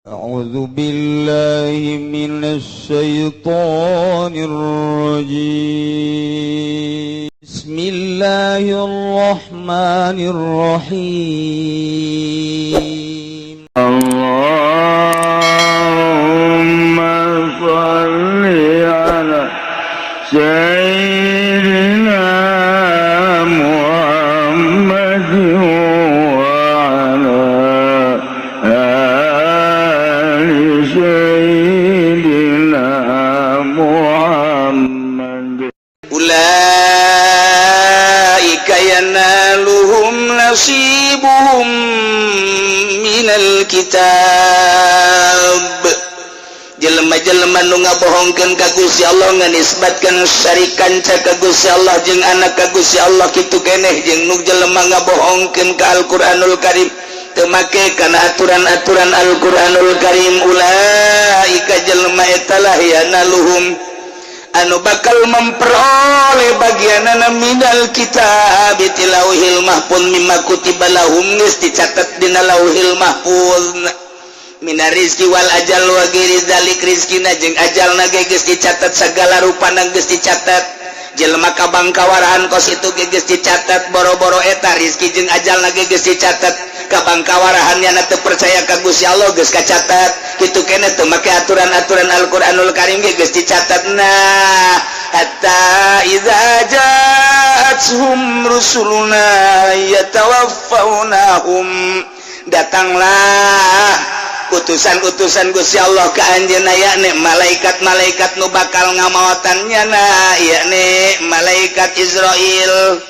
أعوذ بالله من الشيطان الرجيم بسم الله الرحمن الرحيم اللهم صل على سيدنا محمد وعلى آل سيدنا محمد أولئك ينالهم نصيبهم من الkitab. Jelema-jelema nu ngabohongkeun ka Gusti Allah nganisbatkeun syarikan ca ka Gusti Allah jeung anak ka Gusti Allah kitu keneh jeung nu jelema ngabohongkeun ka Al-Qur'anul Karim teu make kana aturan-aturan Al-Qur'anul Karim. Ulaika jelema eta lah yanaluhum anu bakal memperoleh bagianana minal kitab tilauhil mahfuz mimma kutiba lahum geus dicatat dina lauhil mahfuz mina rizki wal ajal wa ghairi dzalik rizkina jeung ajalna ge geus dicatat sagala rupana geus dicatat jelema kabangkawarahan kos itu ge geus dicatat boro-boro eta rizki jeung ajalna ge geus dicatat kabangkawarahannya teu percaya ka Gusti Allah geus kacatat kitu keneh teu make aturan-aturan Al-Qur'anul Karim ge geus dicatat. Nah hatta idza ja'atuhum rusuluna yatawaffawnahum datanglah utusan-utusan Gusti Allah ka anjeunna yakni malaikat-malaikat nu bakal ngamaotannya na yakni malaikat Israil.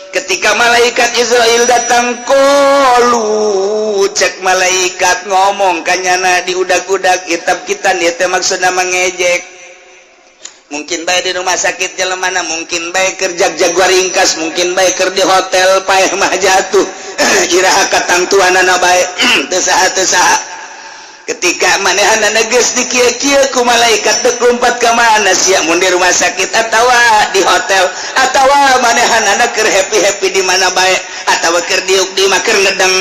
Ketika malaikat Israil datang qalu cek malaikat ngomong kanyana di udag-udag kitab kita dia teh maksudna mangejek mungkin bae di rumah sakit jelemana mungkin bae kerja jaguar ringkas mungkin bae keur di hotel paeh mah jatuh iraha katangtuanana bae teu saha ketika manehanana geus dikieu-kieu ku malaikat teu lompat ka mana sia mun di rumah sakit atawa di hotel atawa manehanana keur happy-happy di mana bae atawa keur diuk di mah keur ngedeng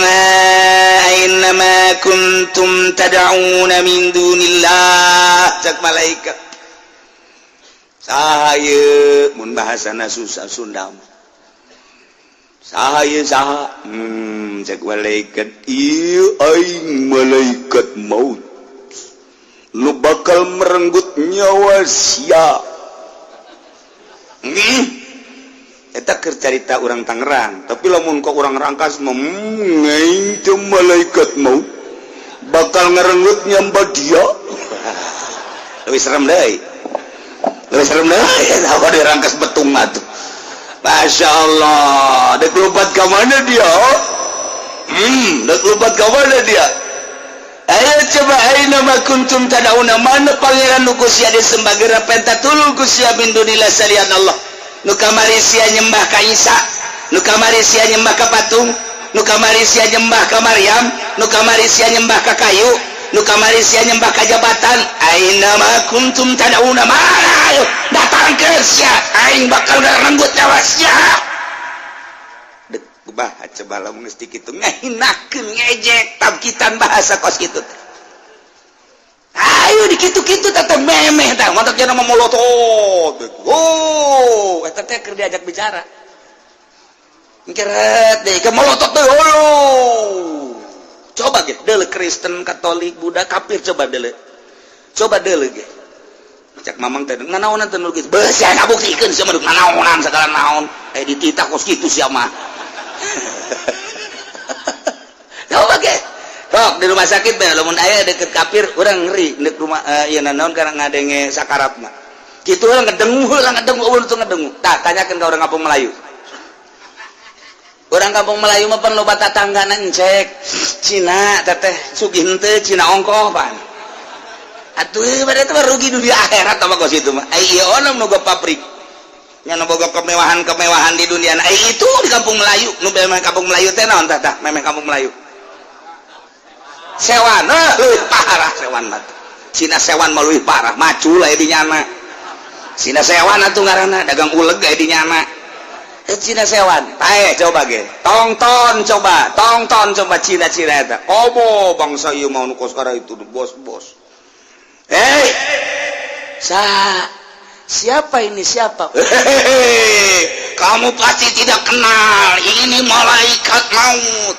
aina ma kuntum tad'una min dunillah cek malaikat sahaya mun bahasana susah Sunda sahaya saha cek malaikat ieu aing malaikat maut lu bakal merenggut nyawa sia eta keur carita urang Tangerang tapi lamun kok urang Rangkas mah aing teh malaikat maut bakal ngerenggut nyawa dia leuwih serem deui eta di Rangkas betung atuh. Masya Allah, dek lompat ke mana dia? Dek lompat ke mana dia? Ayo coba aina ma kuntum tad'una mana pangeran nu sia disembah geura pentatulul sia min dunillah salian Allah. Nu kamari sia nyembah ka Isa, nu kamari sia nyembah ka patung, nu kamari sia nyembah ka Maryam, nu kamari sia nyembah ka kayu, nu kamari sia nyembah ka jabatan. Aina ma kuntum tad'una mana ayo datang ke sia aing bakal ngarenggut nyawa sia dek baca coba lamun geus kitu ngahinakeun ngejek tabkitan bahasa kos kitu teh ayo di kitu-kitu teh memeh tah montok cenah memolotot eta teh keur diajak bicara ngkeret deui ke molotot teh coba ge deuleu Kristen Katolik Buddha kafir coba deuleu ge cak mamang teh nganaonan teh nu kitu beus sia ngabuktikeun sia mah nganaonan sagala naon dititah kos kitu sia mah coba ge sok di rumah sakit bae lamun aya deket kafir urang ngeri deuk rumah ieu naon kana ngadenge sakarat mah kitu urang ngedengu ulun tuh ngedengu tah tanyakeun ka urang kampung Melayu urang kampung Melayu mah pan loba tatanggana encek Cina teh sugih henteu Cina ongkoh pan atuh bade teh rugi dunia akhirat apa kos itu mah ai ieu ono boga pabrik nya boga kemewahan di dunia ai itu di kampung Melayu nu memang kampung Melayu teh naon tah memang kampung Melayu sewan leuwih parah sewan mah Cina sewan mah leuwih parah macul aya di nyana Cina sewan atuh ngaranna dagang uleg aya di nyana Cina sewan coba tonton coba Cina-Cina eta bangsa ieu mau nu koskara itu bos siapa ini kamu pasti tidak kenal ini malaikat maut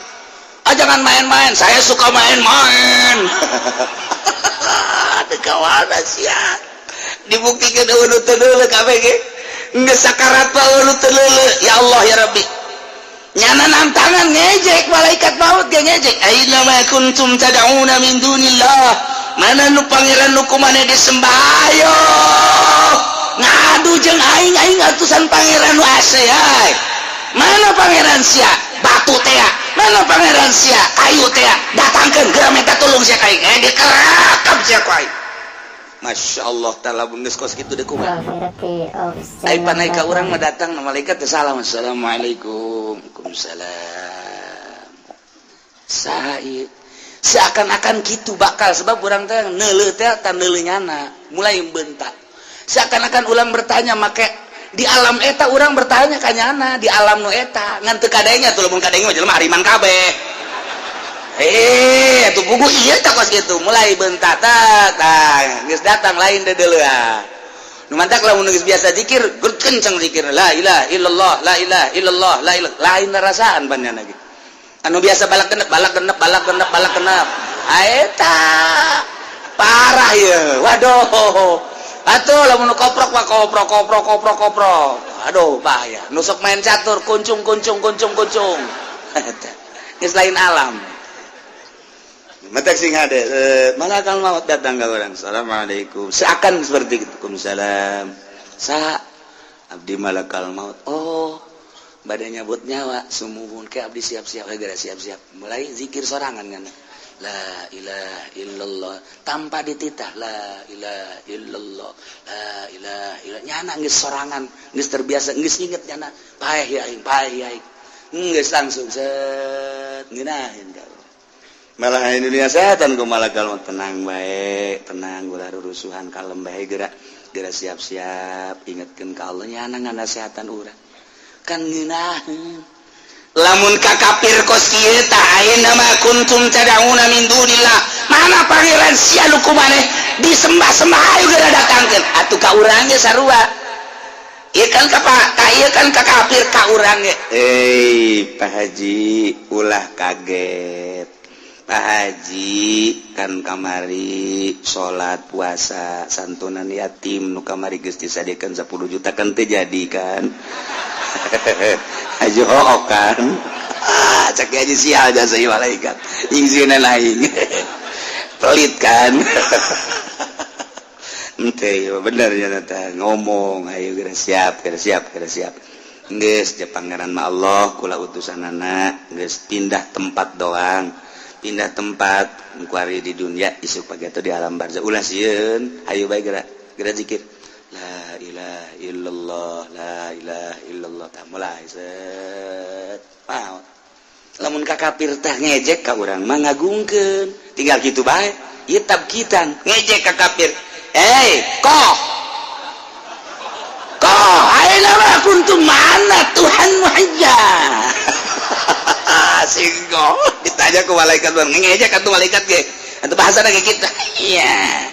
jangan main-main saya suka main-main kawan sia dibuktikan dulu kabeh ge geus sakarat ulu teu ya Allah ya Rabbi nyana nantangan ngejek malaikat maut ge ngejek aina ma kuntum tad'una min dunillah mana nu pangeran nu kumaneh disembah ayo ngadu jeung aing atusan pangeran nu ase mana pangeran sia batu teh mana pangeran sia kayu teh datangkeun geura minta tulung sia kaing dikerakap sia ku aing Masya Allah ta'ala bundes kos gitu deh kumaha ai panai ka urang mah datang na malaikat teh salam assalamualaikum waalaikumsalam seakan-akan gitu bakal sebab urang teh neuleuh teh tan neuleuh nyana mulai bentak seakan-akan ulang bertanya make di alam eta urang bertanya ka nyana di alam nu eta ngan teu kadenya tuh lamun kadenya mah jelema hariman kabeh itu buku iya tak kos gitu mulai bentak geus datang lain deuleuh nu mantak lamun geus biasa zikir kenceng zikir la ilaha illallah la ilaha illallah la ilaha lain rasaan panjana gitu anu biasa balak genep eta parah ya waduh atuh lamun koprok aduh bahaya nu sok main catur kuncung geus lain alam. Matak sing ade malaikat maut datang ka urang assalamualaikum seakan seperti itu waalaikumsalam abdi malaikat maut badan nyabut nyawa sumuhun ke abdi siap-siap gara siap-siap mulai zikir sorangan kan la ilaha illallah tanpa dititah la ilaha illallah la ilaha illallah nyana geus sorangan geus terbiasa geus inget nyana paeh ya aing geus langsung set ngeunaheun ka malah dunia setan ku malah kalau tenang baik tenang ulah rurusuhan kalem baik geura siap-siap ingetkeun ka Allah nya ngana setan urang kan ngeunaheun lamun ka kafir kos kieu tah ayeuna ma kuntum tad'una min dunillah mana pangeran sia nu kumaneh disembah-sembah ayo geura datangkeun atuh ka urang ge sarua ieu kan ka kafir ka urang ge Pak Haji ulah kaget Pak Haji kan kamari salat puasa santunan yatim nu kamari geus disadekeun 10 juta kan teu jadi kan Haji hook kan cek aja sial jasa malaikat ingsieunan aing pelit kan ente bener nya teh ngomong ayo geura siap geus pangeran mah Allah kula utusanana geus pindah tempat doang pindah tempat kuari di dunia isuk pagi atau di alam barzah ulah sieun ayo bae geura zikir la ilaha illallah mulai set maot lamun ka kafir teh ngejek ka urang mah ngagungkeun tinggal kitu bae ieu tabkitan ngejek ka kafir koh ayeuna mah kuntum mana Tuhan wahja singgo ditanya ke malaikat ngejek atuh malaikat ge atuh bahasana ge kitu iya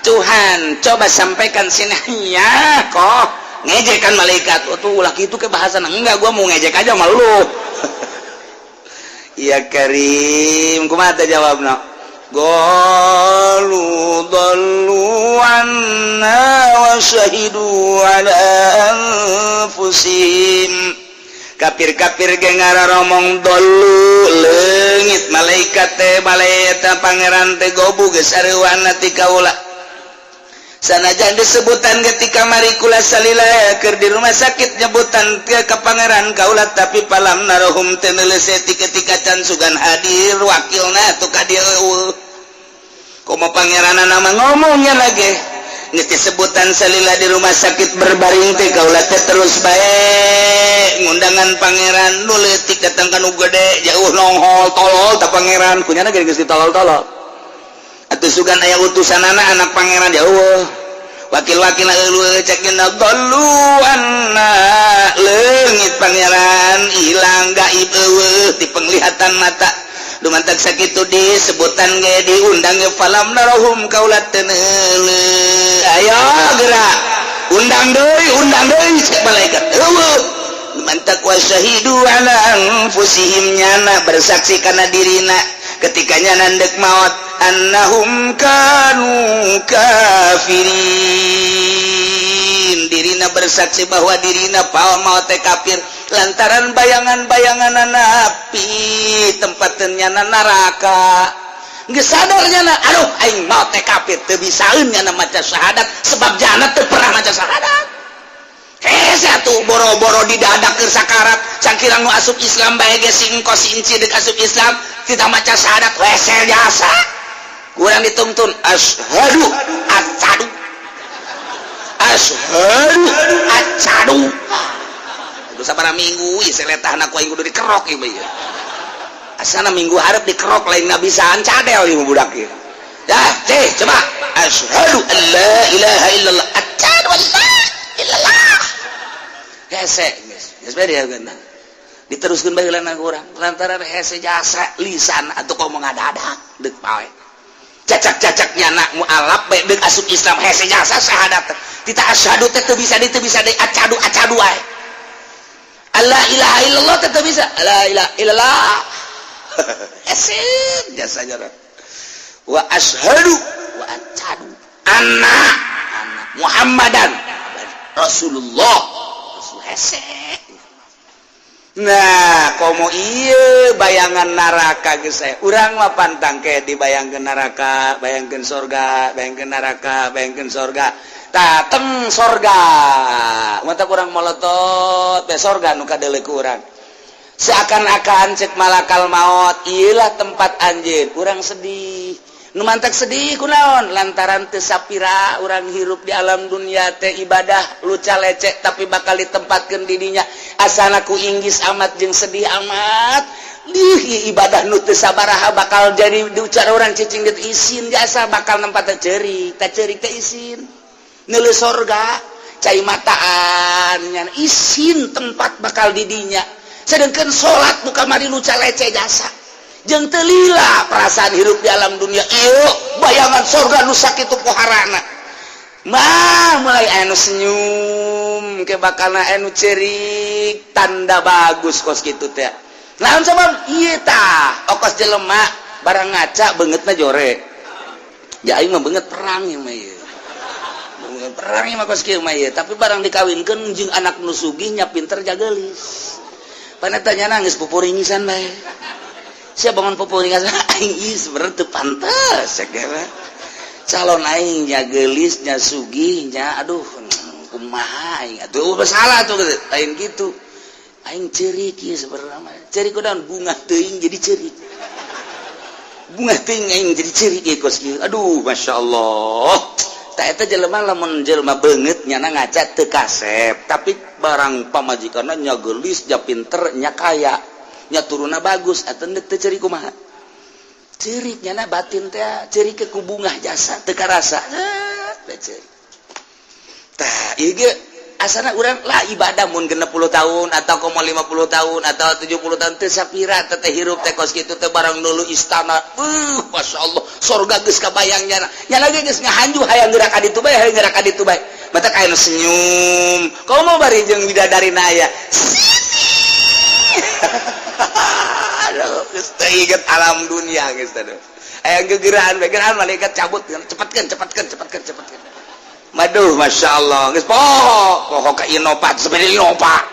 Tuhan coba sampaikan sini ya kok ngejekan malaikat tuh ulah kitu ke bahasana enggak gua mau ngejek aja sama lu ya Karim kumaha teh jawabna qalu dallu anna wa syahidu ala anfusihim kafir-kafir ge ngararomong dolu leungit malaikat teh malaeta pangeran teh gobu geus sareuwana ti kaula sanajan disebutan ketika mari kula salila keur di rumah sakit nyebutan ke pangeran kaula tapi palam narohum teu neuleuh ketika can sugan hadir wakilna atuh ka dieu kumaha pangeranna nama ngomongnya lagi geus disebutan salila di rumah sakit berbaring teh kaula teh terus bae ngundangan pangeran nu leutik datang ka nu gede jauh nongol tolol ta pangeran kunyana geus ditolol-tolol atuh sugan aya utusanana anak pangeran jauh wakil-wakil cekna doluanna leungit pangeran ilang gaib eueuh di penglihatan mata dumantak sakitu disebutan ge diundang ge falam narahum kaulat teneule ayo gerak undang deui cek malaikat eueuh dumantak wasyahidu ala anfusihim nyana bersaksi kana dirina ketika nyana dek maut annahum kanu kafirin dirina bersaksi bahwa dirina mau teh kafir lantaran bayangan-bayangan api tempatnya neraka geus sadar nyana aduh aing mau teh kafir teu bisaeun nyana maca syahadat sebab jana teu pernah maca syahadat hese atuh boro-boro didadak keur sakarat cangkirang nu asup Islam bae ge singko sinci deuk asup Islam kita maca syahadat wese jasa kurang dituntun asyhadu acadu udah sabaraha minggu ieu seletahna ku aing kudu dikerok ieu bae asana minggu hareup dikerok lain ngabisaan cadel ieu budak ieu dah teh coba asyhadu an la ilaha illallah acadu an la illallah hese geus bae dia geunan diteruskeun baheulana ku urang lantaran hese jasa lisan atuh komo ngadadak deuk pae cacak-cacaknya anak mu'alaf baik dek asup Islam hese jasa syahadat kita asyhadu teh teu bisa deh acadu wae Allah ilaha illallah teh teu bisa la ilaha illallah hese jasanya wa asyhadu wa acadu anna Muhammadan Rasulullah Rasul hese. Nah komo iya bayangan neraka geus urang mah pantang ke dibayangkeun neraka bayangkeun surga bayangkeun neraka bayangkeun surga tateng surga mata urang molotot be surga nu kadeuleu ku urang seakan-akan cek malakal maut ieulah tempat anjeun urang sedih nu mantak sedih kunaon lantaran teu sapira urang hirup di alam dunia teh ibadah luca lecek tapi bakal ditempatkeun di dinya asana ku inggis amat jeung sedih amat ibadah nu teu sabaraha bakal jadi diucara urang cicing dit isin jasa bakal nempat teh ceurik teh isin neuleuh sorga cai mataan nya isin tempat bakal di dinya sedengkeun salat nu kamari luca lecek jasa jeung teu lila perasaan hirup di alam dunia ieu bayangan surga nu sakitu poharana mah mulai anu senyum ke bakalna anu ceurik tanda bagus kos kitu teh naon sabab ieu tah okos jelema barang ngaca beungeutna jore ja aing mah beungeut perang ieu mah ieu beungeut perang ieu mah kos kieu mah ieu tapi barang dikawinkeun jeung anak nu sugih nya pinter jageulis panetanya nangis pupuringisan bae sia bangun pupuringan aing ieu sebenarnya teu pantes segala calon aing nya geulis nya sugih nya aduh kumaha aing atuh salah tuh lain gitu aing ceurik ieu sebenarnya mah ceurik kunaon bunga teuing jadi ceurik bunga teuing aing jadi ceurik ieu kos kieu aduh masyaallah tah eta jelema lamun jelema beungeut nya ngaca teu kasep tapi barang pamajikanna nya geulis nya pinter nya kaya nya turuna bagus atuh teu ceurik kumaha ceurik nya batin teh ceurik ke ku bungah jasa teu karasa teh ceurik tah ieu ge asana urang lah ibadah mun 60 tahun atau komo 50 tahun atau 70 tahun teu sapira teh hirup teh kos kitu teh barang nulu istana masyaallah surga geus kabayang nya lagi geus ngahanju hayang gerak ka ditu bae hayang gerak ka ditu bae mata aya senyum komo bari jeung bidadari aya aduh geus teu inget alam dunia geus teh aya gegerahan malaikat cabut cepatkeun maduh masyaallah geus poho ka inopat sebenarnya inopat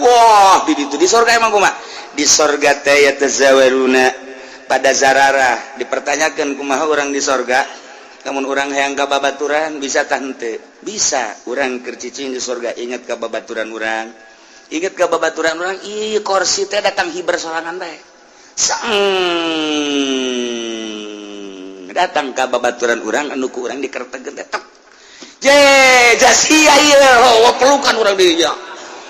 wah di ditu di surga emang kumaha di surga teh ya tazawaruna pada zararah dipertanyakeun kumaha urang di surga lamun urang hayang ka babaturan bisa tah henteu bisa urang keur cicing di surga inget ka babaturan urang inget ke babaturan orang ih kursi teh datang hiber sorangan bae datang ke babaturan orang anu ku urang dikertegeun teh tek je jasia ieu pelukan urang dinya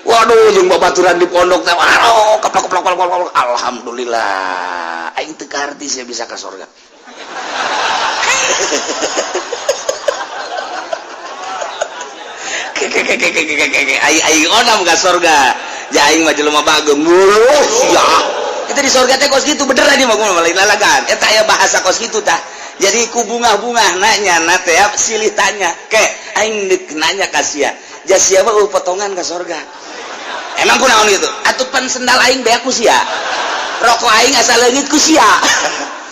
waduh jeung babaturan di pondok teh waduh keplok alhamdulillah aing teu karti sia bisa ka surga aing onam ka surga jaing mah jelema bageng ya kita di surga teh kos gitu bener nih mah lain lalagan eta aya bahasa kos gitu tah jadi ku bunga-bunga nanya na teh silih tanya ke aing deuk nanya ka sia jasia mah potongan ka surga emang kunaon gitu atupan sendal aing beak ku sia rokok aing asal leungit ku sia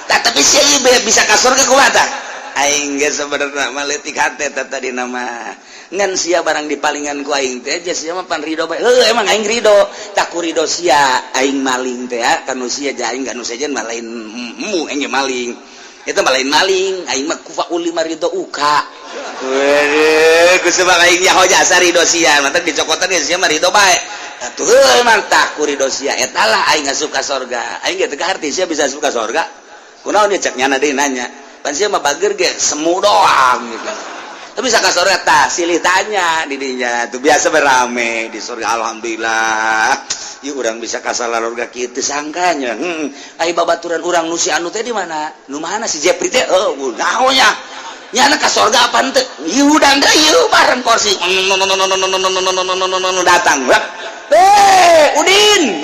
tapi sia bisa ka surga kumaha tah aing ge sebenarnya mah leutik hate tadi nama ngan sia barang dipalingan ku aing teh aja sia mah pan ridho bae emang aing ridho tak ku ridho sia aing maling teh kanu sia jaing kanu sejen mah lain mu aing maling eta mah lain maling aing mah kufaul lima ridho uka weuh ku sebab aing nyaho jasa ridho sia mah teh dicokotan ge sia mah ridho bae atuh heuh emang tak ku ridho sia eta lah aing asup ka surga aing ge teu arti sia bisa asup ka surga kunaon dia cek nyana deui nanya pan sia mah bager ge semu doang gitu. Tapi bisa ka surga tah silih tanya di dinya tuh biasa berame di surga alhamdulillah. Ieu urang bisa ka surga kitu sangkanya. Ai babaturan urang nu si anu teh di mana? Nu mana si Jepri teh? Naonnya? Nyana ka surga apa teu? Ieu udang ieu bareng kursi. Datang. Udin.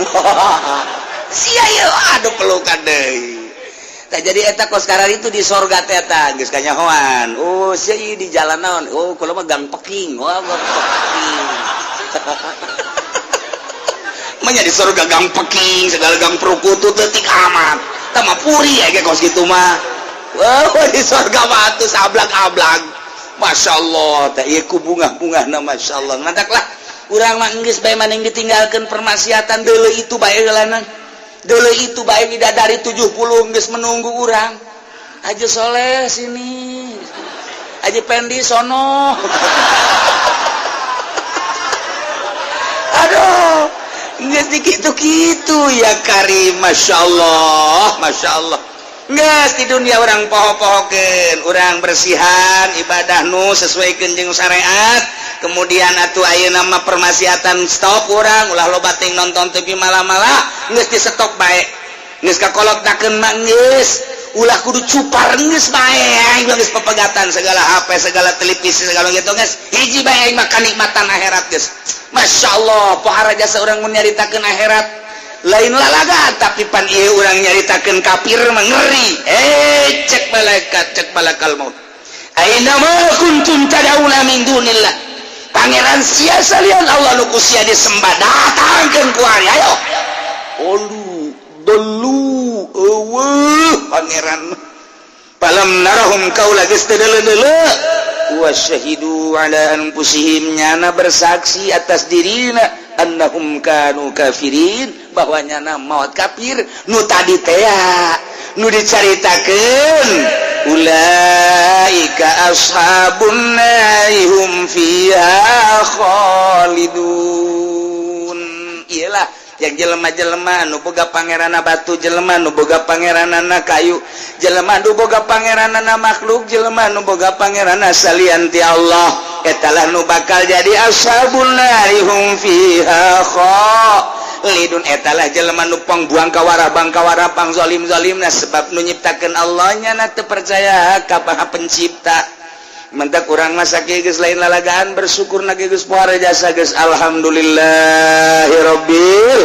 Sia ieu aduh pelukan deui. Jadi eta kos karar itu di sorga teh eta geus kanyahoan sia ieu di jalan naon kula mah gang peking gang peking mah di sorga gang peking segala gang perukutu teutik amat tah mah puri aya kos kitu mah di sorga mah atuh saablag-ablag masyaallah teh ieu ku bunga-bungana masyaallah mantaklah urang mah geus bae maning ditinggalkeun permaksiatan deuleu itu bae heulana dulu itu baik dari 70 geus menunggu urang Haji Soleh sini Haji Pendi sono aduh geus dikitu-kitu ya Karim Masya Allah geus di dunia orang poho-pohokeun urang bersihan ibadah nu sesuaikeun jeung syariat kemudian atuh ayeuna mah permaksiatan stop urang ulah loba ting nonton TV malam-malam geus di stop bae geus kakolotdakeun mah geus ulah kudu cupar geus bae geus pepegatan segala HP segala televisi segala gitu geus hiji bae aing mah kanikmatan akhirat geus masyaallah pohara jasa urang mun nyaritakeun akhirat lain lalaga tapi pan ieu urang nyaritakeun kafir mah ngeri cek malakal maut aina ma kuntum tad'una min dunillah pangeran sia salian Allah nu sia disembah datangkeun ku ari ayo dulu pangeran palam narahum kaula geus teu deuleu wa syahidu ala anfusihim nyana bersaksi atas dirina annahum kanu kafirin bahwa nyana maut kafir nu tadi teh nu dicaritakeun ulaika ashabun nari hum fiha khalidun iyalah yang jelema-jelema nu boga pangeranna batu jelema nu boga pangeranna kayu jelema nu boga pangeranna makhluk jelema nu boga pangeranna salian ti Allah etalah nu bakal jadi ashabun nari hum fiha khalidun etalah jelema nu pangbuang kawara pang zalim-zalimna sebab nu nyiptakeun Allah nya na teu percaya ka pencipta mentak urang mah sakieu geus lain lalagaan bersyukur na geus pohara jasa geus alhamdulillahirabbil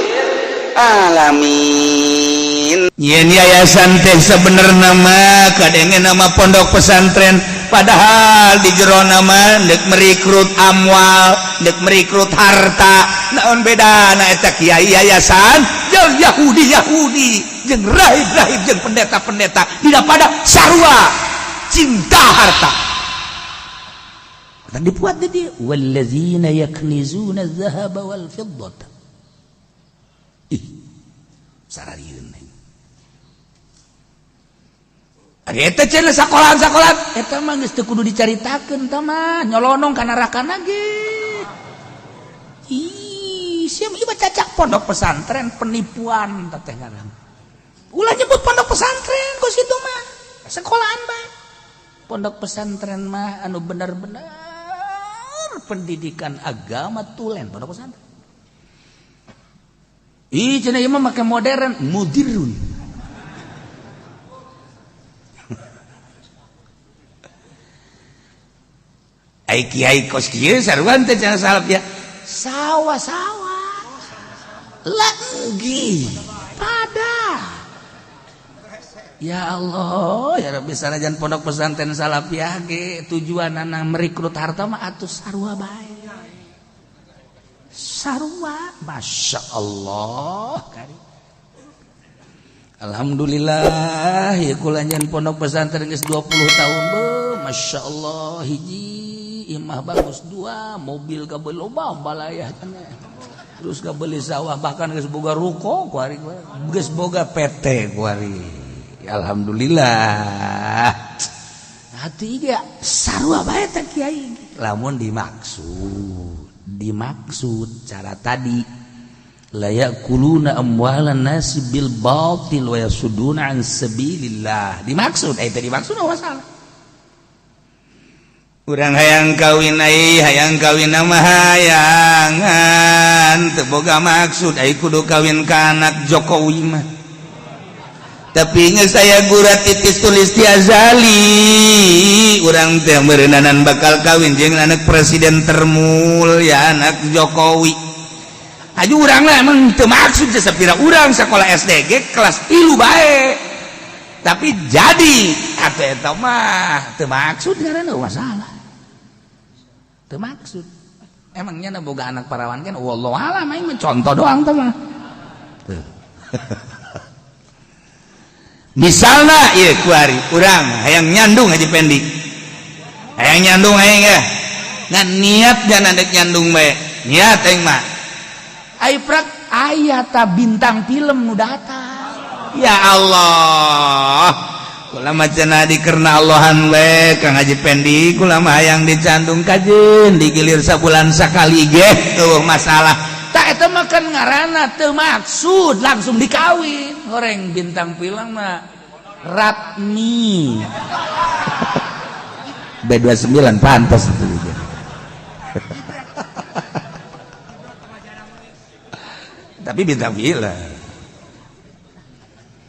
alamin yen yayasan teh sabenerna mah kadenge nama pondok pesantren padahal di jero nama deuk merekrut amwal deuk merekrut harta naon bedana eta kiai yayasan jeung Yahudi jeung rahib jeung pendeta tidak pada sarua cinta harta dan dibuat dia wallazina yaknizuna adh-dhahaba wal fiddata sararieun eta cenah sakolahan eta mah geus teu kudu dicaritakeun tah mah nyolonong ka narakana ge sia mah cacak pondok pesantren penipuan teh ngaran ulah nyebut pondok pesantren ku situ mah sekolahan bae pondok pesantren mah anu bener-bener pendidikan agama tulen pondok pesantren cenah ieu mah make modern mudirun kiai kos kieu saruan teh cenah salap ya sawah-sawah lagi pada ya Allah ya Rabbi sanajan pondok pesantren Salafiyah ge tujuanna merekrut harta mah atuh sarua bae sarua Masya Allah kari Alhamdulillah ya kulanjan pondok pesantren geus 20 tahun Masya Allah hiji imah bagus dua mobil kabel loba balayah terus kabeli sawah bahkan geus boga ruko kuari geus boga PT kuari Alhamdulillah hati ge sarua bae teh kiai lamun dimaksud cara tadi la yakuluna amwalan nasi bil batil wa yasuduna an sabilillah dimaksud eta dimaksud masalah urang hayang kawin mah hayangan teu boga maksud ai kudu kawin ka anak Jokowi mah tapi geus saya gurat titis tulis ti azali urang teh meureunanan bakal kawin jeung anak presiden termulia anak Jokowi aju urang lah emang teu maksud sapira urang sekolah SDG kelas 3 bae tapi jadi atuh eta mah teu maksud ngaranna masalah teu maksud emangnya boga anak parawan kan wallahu alam aing mah contoh doang teh mah misalna ieu kuari urang hayang nyandung Haji Pendi hayang nyandung aing ya ngan niat jangan adek nyandung bae niat aing mah Aiprak ayata bintang film nu datang ya Allah kula mah cenah dikerna Allahan we Kang Haji Pendi kula mah hayang dicandung kajeun digilir sabulan sakali ge eueuh masalah tak eta mah kan ngaranna teu maksud langsung dikawin goreng bintang film mah Ratmi B29 pantas itu tapi bintang film.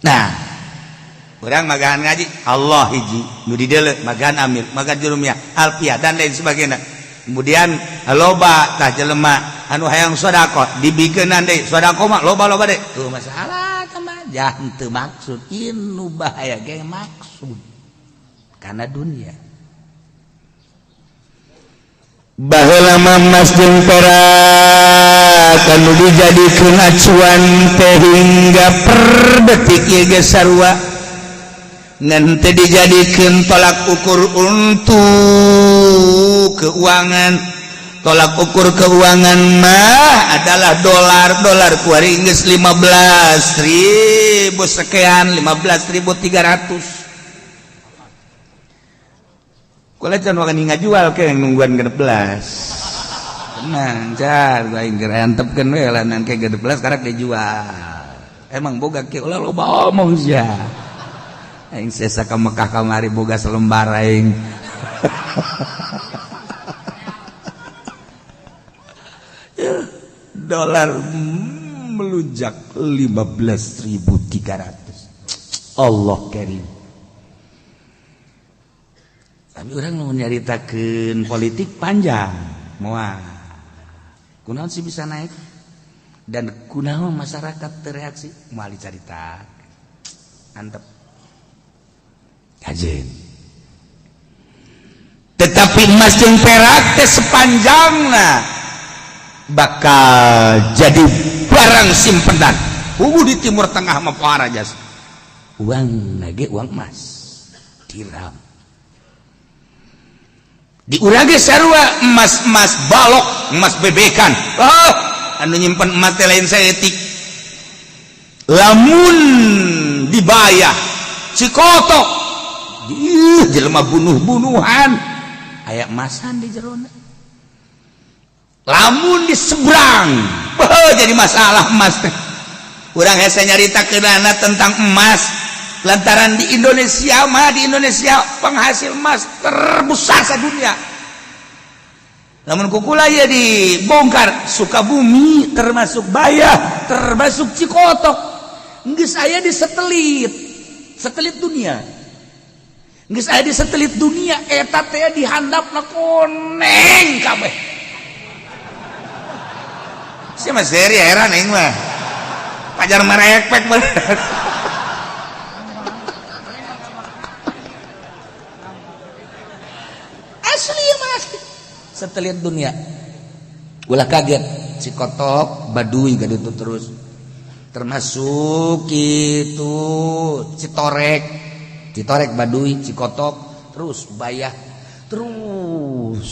Nah, urang magahan ngaji Allah hiji, nu di dieu magahan Amir, magahan Jurumiyah, Alfiah dan lain sebagainya. Kemudian loba tah jelema anu hayang sedekah dibikeunnan deui, sedekah mah loba-loba deui. Tuh masalah teh mah jangan teu maksud, inu bahaya ge maksud. Karena dunia. Baheula mas jeung perak anu dijadikeun acuan teh hingga per detik ieu ge sarua ngan teu dijadikeun tolak ukur untuk keuangan tolak ukur keuangan mah adalah dolar kuari geus 15.000 sekian 15.300 Kula can wani ngajual ke yang nungguan 16. Tenang, jar gua ingger antepkeun we lanan ke 16 karek dijual. Emang boga ke ulah loba omong sia. Aing sesa ka Mekah kamari boga selembar aing. Dolar melunjak 15.300. Allah karim. Tapi orang mau nyaritakeun politik panjang moal kunaon sih bisa naik dan kunaon masyarakat tereaksi moal dicaritakeun antep kajen tetapi emas jeung perak teh sepanjangna bakal jadi barang simpenan hubu di Timur Tengah mah para jas uang lagi uang emas dirham di urang ge sarua emas balok emas bebekan anu nyimpen emas teh lain saeutik lamun dibayah cikotok jelema bunuh-bunuhan aya emasan di jerona lamun disebrang jadi masalah emas teh urang hese nyaritakeunana tentang emas lantaran di Indonesia penghasil emas terbesar sadunia. Namun kukula ya dibongkar Sukabumi termasuk Bayah termasuk Cikotok geus aya di satelit dunia geus aya di satelit dunia eta teh dihandapna koneng kabeh. Si mah seri heran aing mah. Pajar merepek bener. Asli ya mas. Satelit dunia. Ulah kaget Cikotok, Baduy gitu terus. Termasuk itu Citorek, Baduy, Cikotok, terus Bayah, terus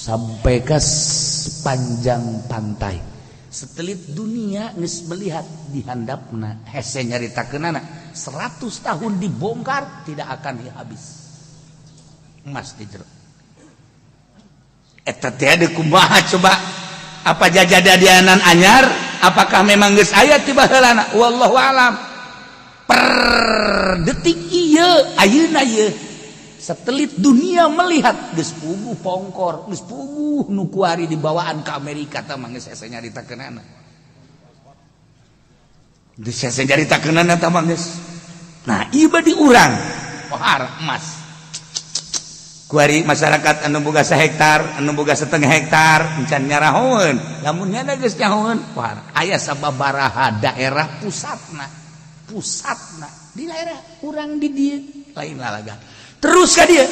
sampai ke sepanjang pantai. Satelit dunia geus melihat di handapna hese nyaritakeunana 100 tahun dibongkar tidak akan habis. Emas di jero. Eta teh ade kumaha coba? Apa jajadadianan anyar? Apakah memang geus aya ti baheulana? Wallahu alam. Per detik ieu ayeuna ieu satelit dunia melihat geus puguh pongkor, geus puguh nu kuari dibawaan ke Amerika tah mah geus asa nyaritakeunana. Geus asa nyaritakeunana tah mah geus. Nah, ieu badi urang pohar emas. Kuari masyarakat anu boga 1 hektar, anu boga 1/2 hektar, encan nyarahoeun. Lamun nya geus nyahoeun, pohar aya sababaraha daerah pusatna di daerah urang di dieu lain lalagan. Terus ka dia.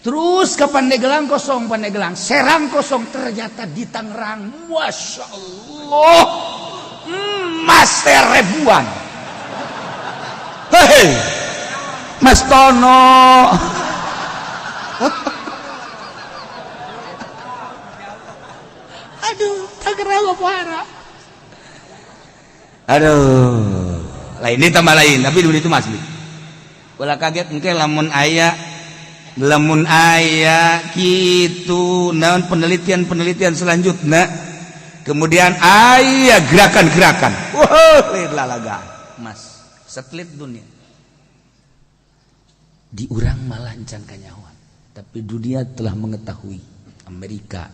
Terus ke Pandeglang kosong, Pandeglang Serang kosong, ternyata di Tangerang, masya Allah, emas ribuan. Hei, Mas Tono. Aduh, Tangerang apa hara? Aduh, lain ini tambah lain, tapi dulu itu masih. Ulah kaget engke lamun aya kitu naon penelitian selanjutnya. Kemudian aya gerakan-gerakan. Wah, lalaga. Mas, satelit dunia. Di urang malah encan kanyahoan. Tapi dunia telah mengetahui Amerika,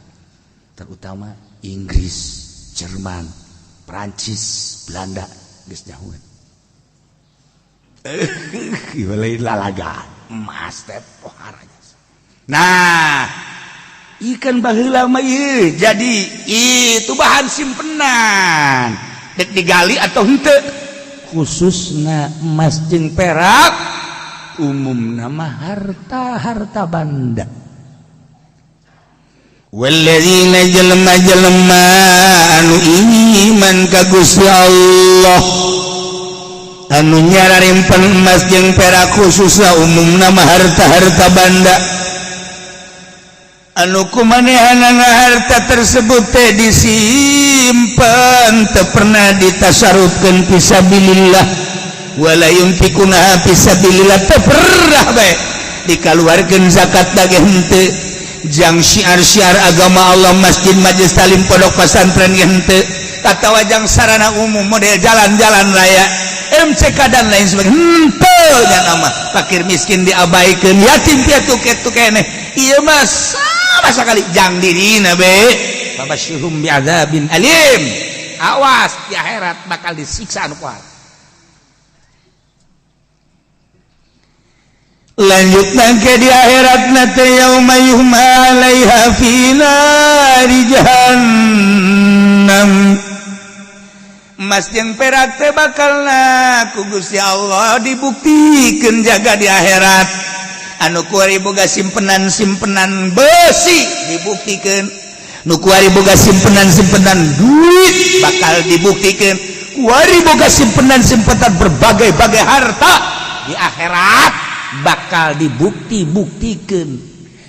terutama Inggris, Jerman, Prancis, Belanda geus nyahoan. Lain lalaga emas teh poharanya. Nah, ikan baheula mah ieu jadi itu bahan simpenan. Dek digali atau henteu? Khususna emas jeung perak umumna mah harta banda. Walladzina jalma-jalma anu iman ka Gusti Allah anu nyararimpen emas jeung perak khususna umumna mah harta banda anu kumanehanana harta tersebut teh disimpen teu pernah ditasarrufkeun fisabilillah wala yunfikuna fisabilillah teu pernah bae dikaluarkeun zakat dage henteu jang syiar-syiar agama Allah masjid majelis talim pondok pesantren henteu atawa jang sarana umum model jalan-jalan raya MCK dan lain sebagainya henteu nya nama fakir miskin diabaikeun yatim piatu kitu keneh ieu mah sama sakali jang dirina be babasyirhum bi'adzabin alim awas di akhirat bakal disiksa anu kuat. Lanjutna ke di akhirat nate yauma yuhma 'alaiha fi nari jahannam emas jeung perak teh bakalna ku Gusti Allah dibuktikeun jaga di akhirat anu kuari boga simpenan besi dibuktikeun nu kuari boga simpenan duit bakal dibuktikeun kuari boga simpenan berbagai-bagai harta di akhirat bakal dibukti-buktikeun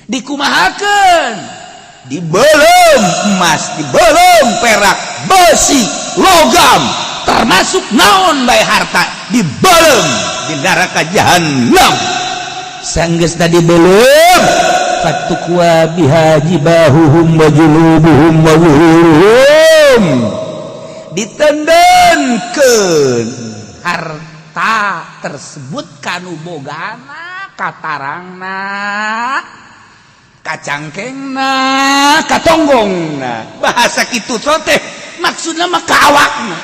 dikumahakeun dibelum emas dibelum perak besi logam termasuk naon bae harta dibelum di neraka jahanam sanggeus tadi belum fatukwa biha jibahuhum wa julubuhum wa zuhuruhum ditendenkeun harta tersebut kanu bogana katarangna kacangkengna katonggongna bahasa kitu teh maksudna mah ka awakna.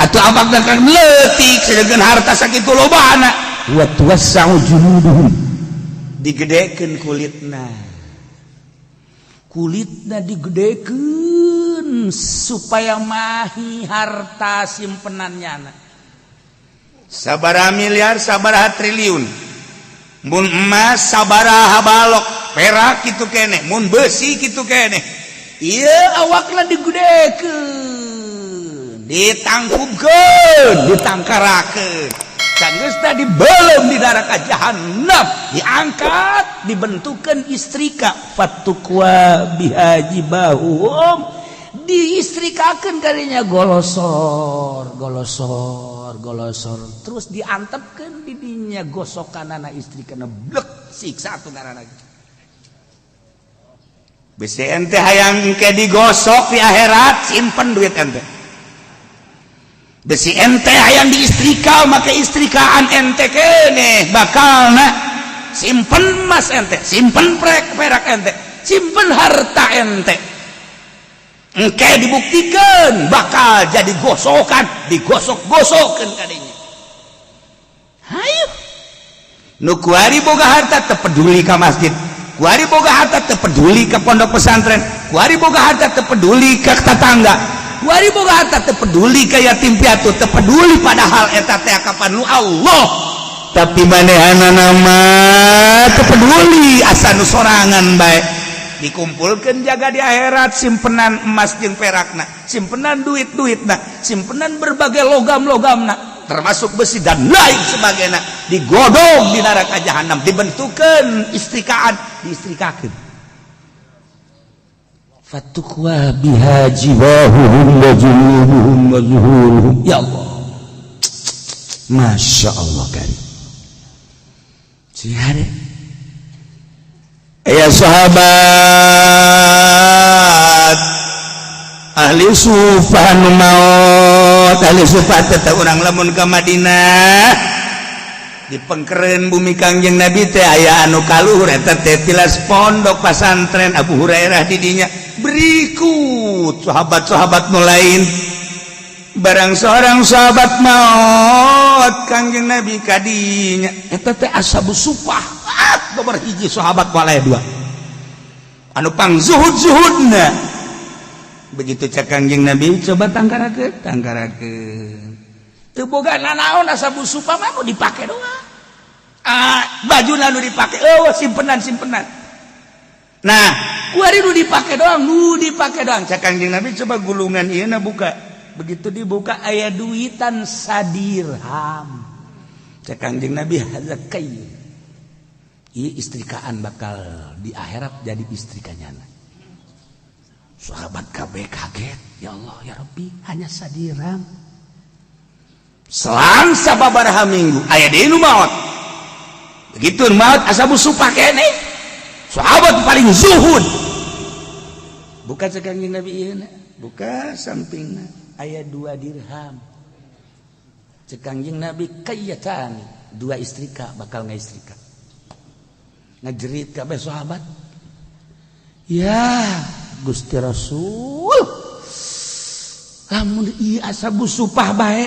atau abang dan letik sedangkan harta sakitu lobana wa tuwassa'u junuduhum digedekeun kulitna digedekeun supaya mahi harta simpenannya sabaraha miliar sabaraha triliun mun emas sabaraha balok perak kitu keneh mun besi kitu keneh ieu awakna digedekeun ditangkubkeun ditangkarakeun canggeusna dibelem di neraka jahannam diangkat dibentukeun istrika fatukwa bihajibahum diistrikakeun kadinya golosor terus diantepkeun di dinya gosokanana istrikana blek siksa atuh ngaranna bisi ente hayang ke digosok di akhirat simpen duit ente besi ente hayang diistrika make istrikaan ente kene bakalna simpen emas ente simpen perak ente simpen harta ente engke dibuktikan bakal jadi gosokan digosok-gosokkan kadinya hayu nu kuari boga harta tepeduli ka masjid kuari boga harta tepeduli ke pondok pesantren kuari boga harta tepeduli ke tetangga kuari boga harta tepeduli ke yatim piatu tepeduli padahal eta teh kapan lu Allah tapi manehana nama tepeduli asa nu sorangan bae dikumpulkan jaga di akhirat simpenan emas jeung perakna simpenan duit-duitna simpenan berbagai logam-logamna termasuk besi dan lain sebagainya digodong di neraka jahanam dibentukeun istrikaan diistrikakeun fatukwa biha jiwahuhum wa junubuhum wa zuhuruhum ya Allah Masya Allah kan siare ya sahabat ahli sufah nu maot ahli sufah teh urang lamun ka Madinah di pengkeren bumi Kangjeng Nabi teh aya anu kaluhur eta teh tilas pondok pesantren Abu Hurairah di dinya berikut sahabat-sahabat nu lain barang seorang sahabat maot Kangjeng Nabi kadinya eta teh ashabus sufah nomor hiji sahabat walaya dua anu pang zuhud-zuhudna begitu cak Kangjeng Nabi coba tangkarakeun teu boga nanaon ashabus sufah mah dipake doang baju nu dipake simpenan nah kuari nu dipake doang cak Kangjeng Nabi coba gulungan ieu na buka begitu dibuka aya duitan sadirham cak Kangjeng Nabi hazakay istrikaan bakal di akhirat jadi istrikanya sahabat kabeh kaget ya Allah ya Rabbi hanya sadirham selang sababaraha minggu aya deui nu maot begitu maot ashabus sufah kene sahabat paling zuhud buka cek Kangjeng Nabi ieu buka sampingna aya 2 dirham cek Kangjeng Nabi kayatan 2 istrika bakal ngaistrika ngajerit kabeh sahabat ya Gusti Rasul lamun ieu ashabus sufah bae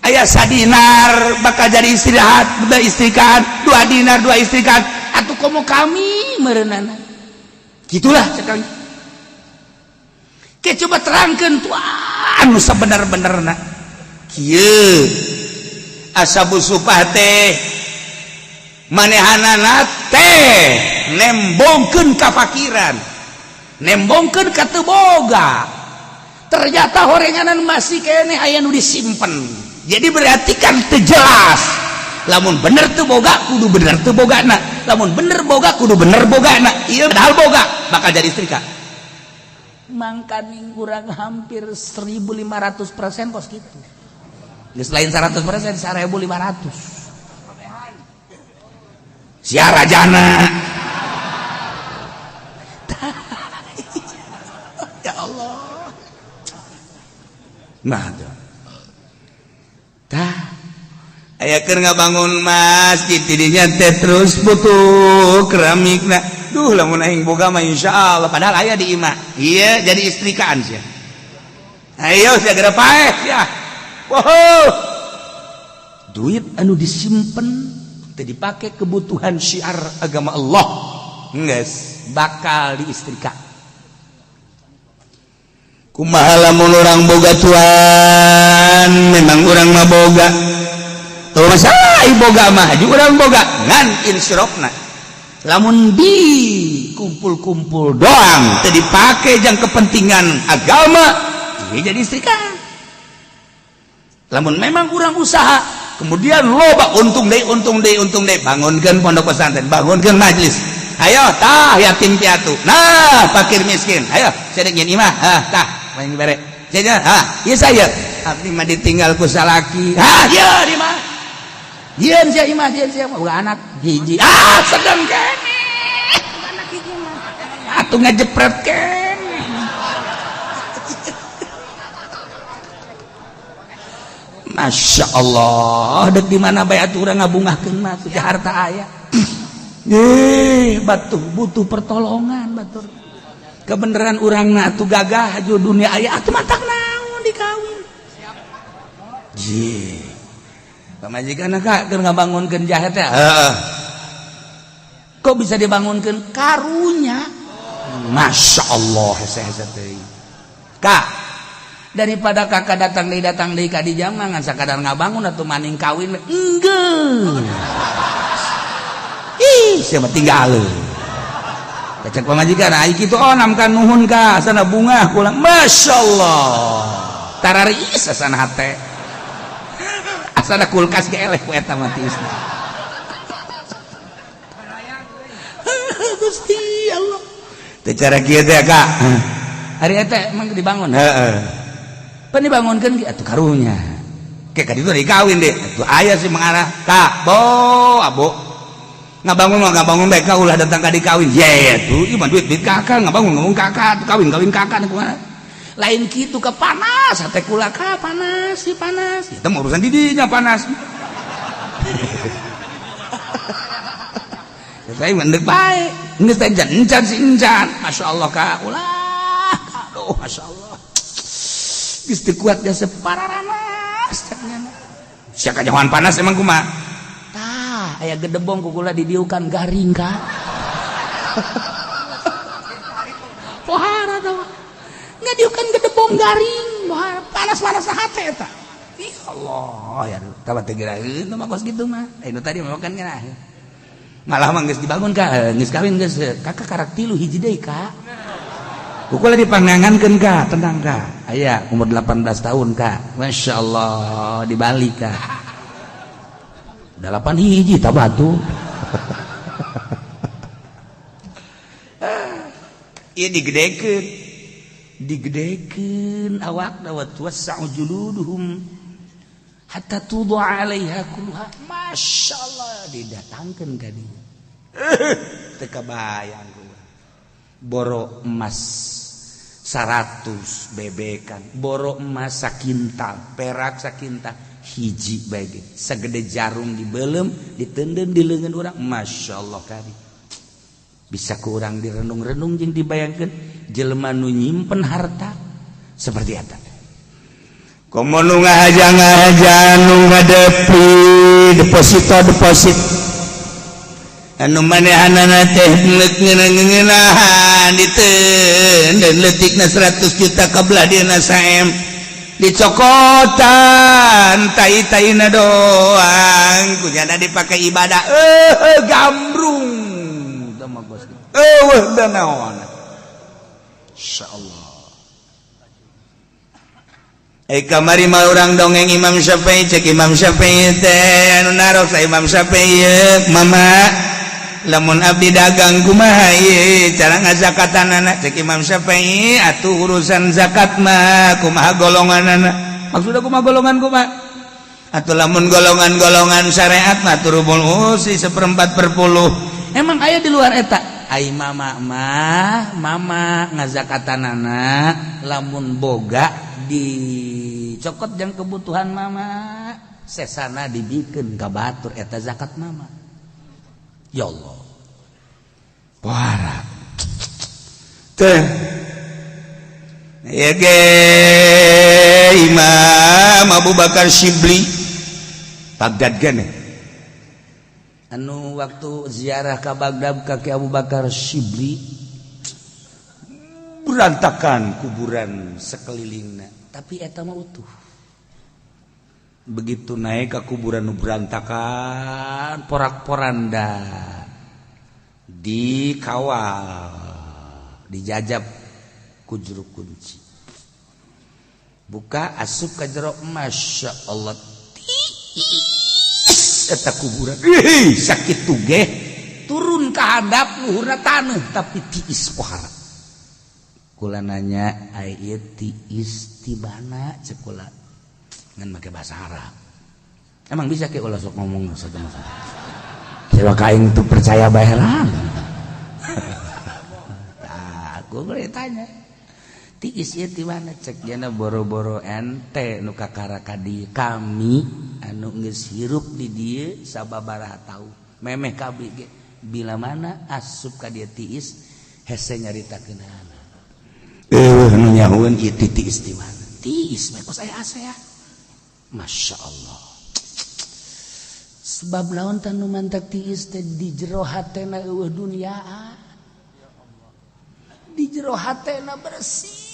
aya sadinar bakal jadi istirahat 2 istrikaan 2 dinar 2 istrikaan atuh komo kami meureunana gitulah cekang ke coba terangkeun tuan nu sabener-benerna kieu ashabus sufah teh manehanana teh nembongkeun kafakiran nembongkeun ka teu boga ternyata horenganan masih kene aya nu disimpen jadi berarti kan teu jelas lamun bener teu boga kudu bener teu bogana lamun bener boga kudu bener bogana ieu padahal boga bakal jadi istrika mangkaning urang hampir 1500% kos kitu geus lain 100% 1500 siara jana ya Allah nah aya keur ngabangun masjid didinya teh terus butuh keramikna duh lamun aing boga mah insyaallah padahal aya di imah iya jadi istrikaan sia ayo segera paeh ya duit anu disimpen teu dipake kebutuhan syiar agama Allah geus bakal diistrika. Kumaha lamun urang boga tuan, memang urang mah boga. Tuh masalah boga mah haji urang boga ngan insyrofna. Lamun di kumpul-kumpul doang teu dipake jang kepentingan agama, ieu jadi istrika. Lamun memang urang usaha, kemudian loba untung deui, bangunkeun pondok pesantren, bangunkeun majelis. Ayo tah yatim piatu, nah fakir miskin, ayo sedek nyen imah, tah main bare. Jajan, ieu saya. Abdi mah ditinggal ku salaki. Ieu di mah. Dieun sia imah, dieun sia boga anak hiji. Sedeng kene. Anak hiji mah. Atuh ngajepret kene. Masya Allah, dek di mana bae atuh urang ngabungahkeun mah teh harta aya. Batuh butuh pertolongan batur. Kebenaran urangna atuh gagah haju dunia aya atuh matak naon dikawin. Pamajikanna ka keur ngabangunkeun jahe teh. Kok bisa dibangunkeun karunya? Masya Allah hese-hese teh. Kak, daripada kakak datang deui ka di jam ngan sakadar ngabangun atuh maning kawin enggeu. Siapa tinggalin cek pamajikan ai kitu onam kan nuhun ka sana bunga pulang masyaallah tararis asana hate asana kulkas ge eleh ku eta mah tiisna Gusti Allah teh cara kieu teh Kak ari eta emang dibangun pan dibangunkeun ge atuh karunya ke ka ditu dikawin deh atuh aya sih mengarah Kak abo ngabangun baik kau ulah datang ka dikawin tuh ieu mah duit kakak ngabangun kakak kawin kakak kumaha lain kitu ke panas hate kula ka panas itu mah urusan didinya panas saya mendek bae geus teh encan si encan masyaallah ka ulah aduh masyaallah geus teu kuat geus separaranas cenah sia kajahoan panas emang kumaha aya gedebong kukula didiukan garing ka pohara tau nggak diukan gedebong garing pohara panas hati eta ih Allah ya tabat tegeraeun mah kos kitu mah anu tadi mah kan kana malah mah geus dibangun ka geus kawin geus kakak karak 3 hiji deui Kak kukula dipanggangankeun ka tenang ka aya umur 18 tahun Kak masyaallah di Bali Kak 8 hiji tabatu ieu digedekeun awakna wa tuwassa'u juluduhum hatta tud'a 'alaiha kulluha masyaallah didatangkeun ka dieu teu kabayang gua boro emas 100 bebekan boro emas sakintal perak sakintal hiji bae sagede jarum dibeulem diteundeun di leungeun urang masyaallah kari bisa ku urang direnung-renung jeung dibayangkeun jelema nu nyimpen harta seperti eta komo nu ngahaja nu ngadepi deposit anu manehanana teh ngeuneunahan diteundeun leutikna 100 juta kabelah dina saem dicokotan tai-taina doang kunyana dipakai ibadah gambrung sama bos dan naon insyaallah kamari mah urang dongeng Imam Syafi'i cek Imam Syafi'i teh anu narok sa Imam Syafi'i mama lamun abdi dagang kumaha ieu cara ngazakatanana cek Imam Syafi'i atuh urusan zakat mah kumaha golonganana maksudna kumaha golongan kumaha atuh lamun golongan-golongan syariat mah turubul usi 1/4 emang aya di luar eta ai mama ngazakatanana lamun boga dicokot jang kebutuhan mama sesana dibikeun ka batur eta zakat mama ya Allah wara teh ya ge Imam Abu Bakar Shibli Baghdad gane anu waktu ziarah ke Baghdad kaki Abu Bakar Shibli berantakan kuburan sekelilingnya tapi eta mah utuh begitu naik ke kuburan berantakan porak-poranda dikawal dijajab ku juru kunci buka asup ka jero Masya Allah eta kuburan sakit tuge turun ke hadap luhurna taneuh tapi tiis pohara kula nanya aya tiis di mana cek kula ngan make bahasa Arab emang bisa ke ulah sok ngomong satu masalah kira kaing tuh percaya baheran aku boleh tanya tiis ieu di mana cek jana boro-boro ente nu kakaraka di kami anu geus hirup di dieu sababaraha tahu memeh kabeh ge bila mana asup ka dieu tiis hese nyaritakeun nu nyahueun ieu tiis di mana tiis mah kos aya asa ya Masya Allah sebab lawan tanu mantak tiis teh di jero hatena eueuh dunyaan di jero hatena bersih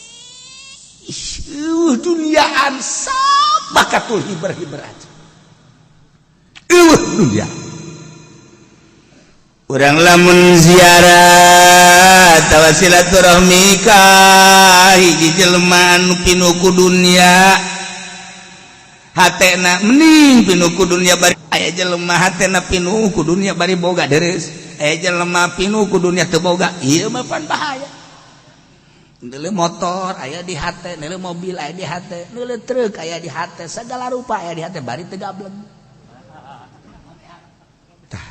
dunyaan sabakatul hiber-hiber aja dunia urang lamun ziarah tawa silaturahmi ka hiji jelema anu pinuh ku dunya hatena mending pinuh ku dunya bari aya jelema hatena pinuh ku dunya bari boga deres aya jelema pinuh ku dunya teu boga ieu mah pan bahaya neuleuh motor aya di hate neuleuh mobil aya di hate neuleuh truk aya di hate segala rupa aya di hate bari teu gableng tah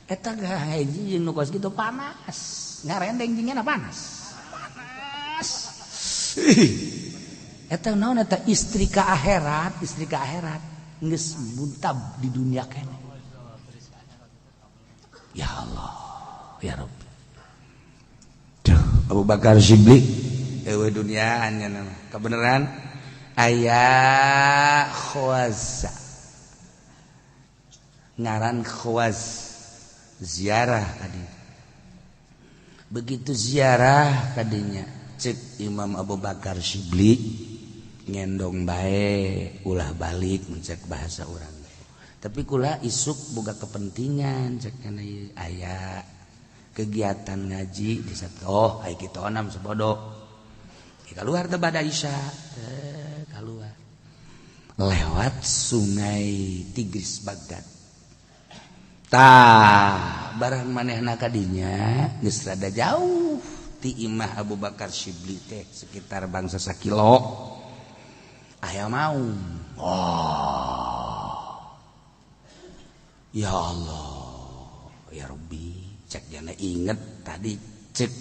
eta gaji jeung nu kos kitu panas ngarendeng jeung panas eta naon eta istri ka akhirat geus muntab di dunia kene ya Allah ya Rabbi Abu Bakar Shibli eueuh dunyaan nya nama kebenaran aya khawaz ngaran khawaz ziarah tadi begitu ziarah tadinya cek Imam Abu Bakar Shibli ngendong bae ulah balik mencek bahasa urang tapi kula isuk boga kepentingan cek kana aya kegiatan ngaji di satu aya kitu onam sabodok keluar teh bada isya keluar lewat sungai Tigris Baghdad tah barang manehna ka dinya geus rada jauh ti imah Abu Bakar Shibli teh sekitar bangsa sakilo aya maung ya Allah ya Rabbi cek jana inget tadi cek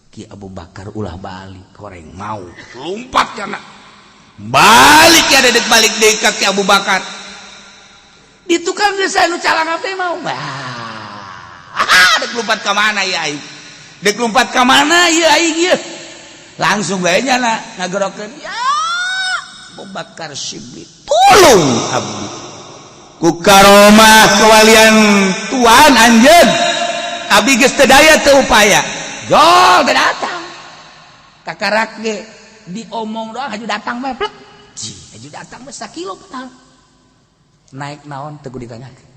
Ki Abu Bakar ulah balik koreng mau lompat jana balik ya dedek balik deui ka Ki Abu Bakar di tukang geus anu calang teh mau dek lompat ka mana ya ai dek lompat ka mana ya ai ieu langsung bae nya ngagerokeun ya Abu Bakar Shibli tulung abdi ku karomah kewalian Tuhan anjeun abdi geus teu daya teu upaya jol teu datang kakarak ge diomong doang haju datang mah plek haju datang mah sakilo padahal naik naon teu kudu ditanyakeun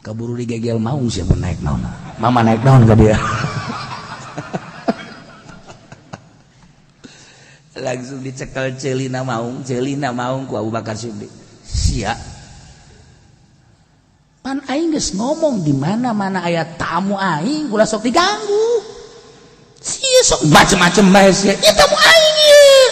kaburu digegel maung sia mun naik naon mama naik naon ka dia langsung dicekel celina maung ku Abu Bakar Shibli sia pan aing geus ngomong di mana-mana aya tamu aing ulah sok diganggu sia sok macem-macem bae sia ieu tamu aing ieu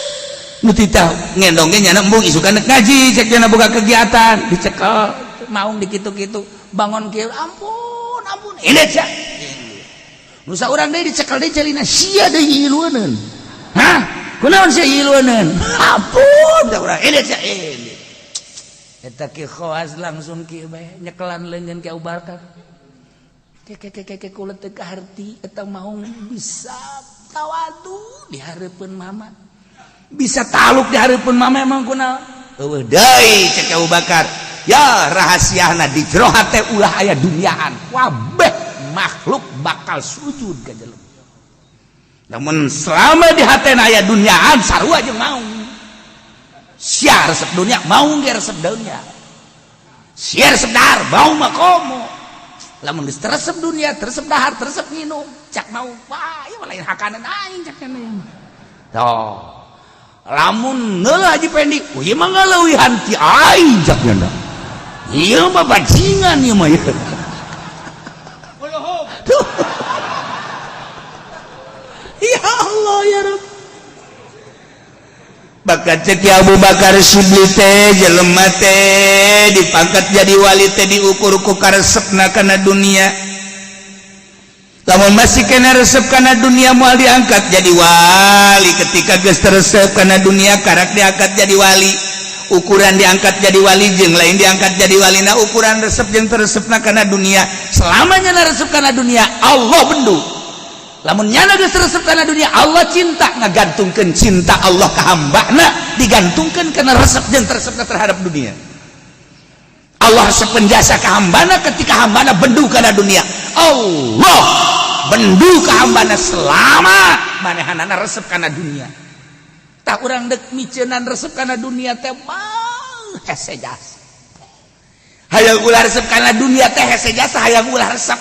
nu titah ngendong ge nya embung isukan ngaji cek cenah boga kegiatan dicekel maung dikitu-kitu bangun kieu ampun ini sia nu saurang deui dicekel deui celina sia deui hilueuneun hah kunaon sia hilueuneun ampun da urang ini sia ini eta Ki Khawaz langsung kieu bae nyekelan leungeun Ki Abu Bakar ke kula teu kaharti eta maung bisa tawadu di hareupeun mama bisa taluk di hareupeun mama emang kunaon eueuh deui cek Abu Bakar ya rahasiana di jero hate ulah aya duniaan kabeh makhluk bakal sujud ka jelema namun selama di hatena aya duniaan sarua jeung mau sia resep dunia mau ge resep dunia sia resep dahar mau makomo lamun geus teresep dunia teresep dahar teresep nginum cak mau wah ieu lain hakanan aing cak kana toh lamun neul Haji Pendi ieu mah ngaleuwihan ti aing cak kana ieu mah bajingan ieu mah ya Allah ya Rabb bakat cek Abu Bakar Shibli teh jelema teh dipangkat jadi wali teh diukur ku karesepna kana dunia lamun masih kena resep kana dunia moal diangkat jadi wali ketika geus teresep kana dunia karak diangkat jadi wali ukuran diangkat jadi wali jeung lain diangkat jadi wali na ukuran resep jeung teresepna kana dunia selamanya resep kana dunia Allah bendu lamun nyana geus resep kana dunia Allah cinta ngagantungkeun cinta Allah ka hambana digantungkeun kana resep jeung teresepna terhadap dunia Allah sepenjasa ka hambana ketika hambana bendu kana dunia Allah bendu ka hambana selama manehanana resep kana dunia tak urang dek miceunan resep kana dunia teh mah hese jasa hayang ulah resep kana dunia teh hese jasa hayang ulah resep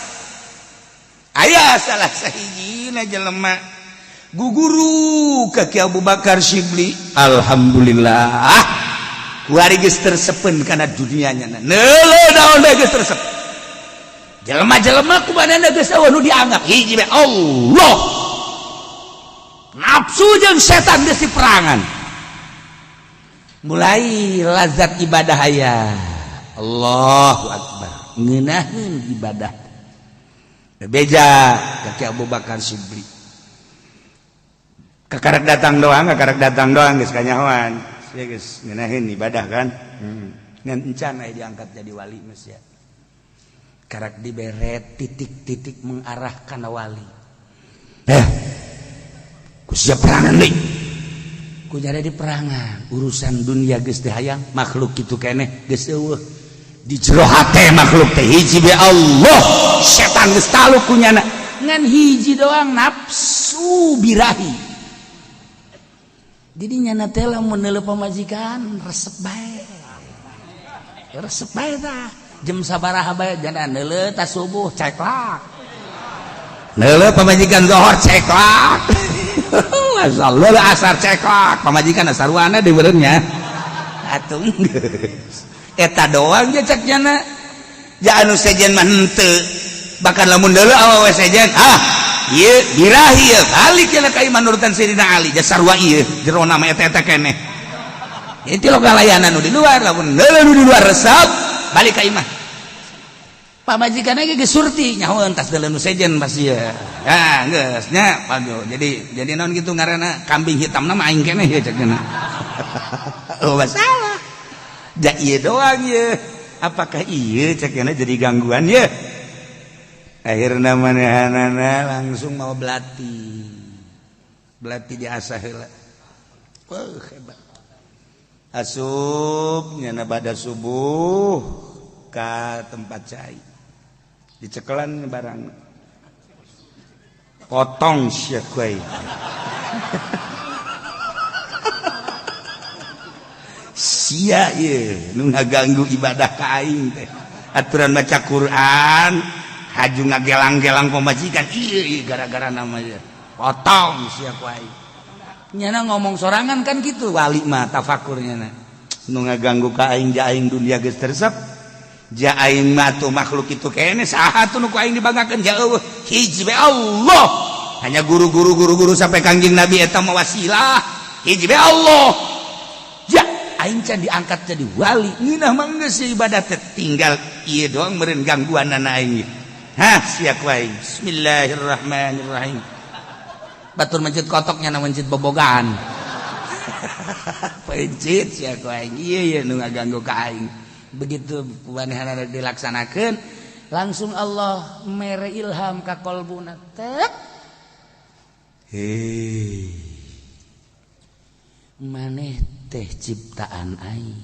aya salah sahijina jelema guguru ka Ki Abu Bakar Shibli alhamdulillah kuari geus tersepen kana dunianya neuleuh daon geus tersep jelema-jelema kumanana geus nu dianggap hiji Allah nafsu jeung setan geus diperangan mulai lazat ibadah aya Allahu akbar ngeunaheun ibadah beja kaki Abu Bakar Shibli kakarak datang doang geus kanyahoan sia geus ngeunaheun ibadah kan ngan encan aya diangkat jadi wali geus ya karak diberet titik-titik mengarah kana wali ku siap perangan deui ku jare di perangan urusan dunia geus teh hayang makhluk kitu keneh geus eueuh di jero hate makhluk teh hiji be Allah setan geus taluk kunyana ngan hiji doang nafsu birahi jadi nyana teh lamun neuleuh pamajikan resep bae tah jam sabaraha bae jana neuleuh tas subuh ceklak neuleuh pamajikan zuhur ceklak masyaallah asar ceklak pamajikan asarwana deui beureun nya atuh eta doang je cek nyana ja anu sejen mah henteu bahkan lamun deuleuh awewe sejen ieu birahi ieu balik cenah ka iman nurutan Sayyidina Ali ja sarua ieu jero nama eta keneh itu lo galayanan nu di luar lamun deuleuh nu di luar resep balik ka iman pamajikan ge geus surti nyahoeun tas deuleuh nu sejen pas ieu geus nya pago jadi naon kitu ngaranna kambing hitamna mah aing keneh ieu cek cenah oh masalah ja ieu doang ieu apakah ieu cek cenah jadi gangguan ieu akhirna manehanana langsung mau belati diasah heula wah hebat asup nyana bada subuh ka tempat cai dicekelan barang potong sia kuai sia ieu nu ngaganggu ibadah ka aing teh aturan baca Quran haju ngagelang-gelang pamajikan ieu gara-gara nama ieu potong sia kuai nyana ngomong sorangan kan gitu wali mah tafakur nyana nu ngaganggu ka aing ja aing dunia geus tersep ja aing mah tuh makhluk itu kene saha tuh nu ku aing dibanggakeun ja eueuh hiji be Allah hanya guru-guru sampai kangjeng Nabi eta mah wasilah hiji be Allah ja aing can diangkat jadi wali ngeunah mah geus ibadah teh tinggal ieu doang meureun gangguanana aing sia ku aing bismillahirrahmanirrahim batur mencit kotoknya na mencit bobogan pencit sia ku aing ieu nu ngaganggu ka aing begitu panehanana dilaksanakeun langsung Allah mere ilham ka qalbuna tek Hei, maneh teh ciptaan aing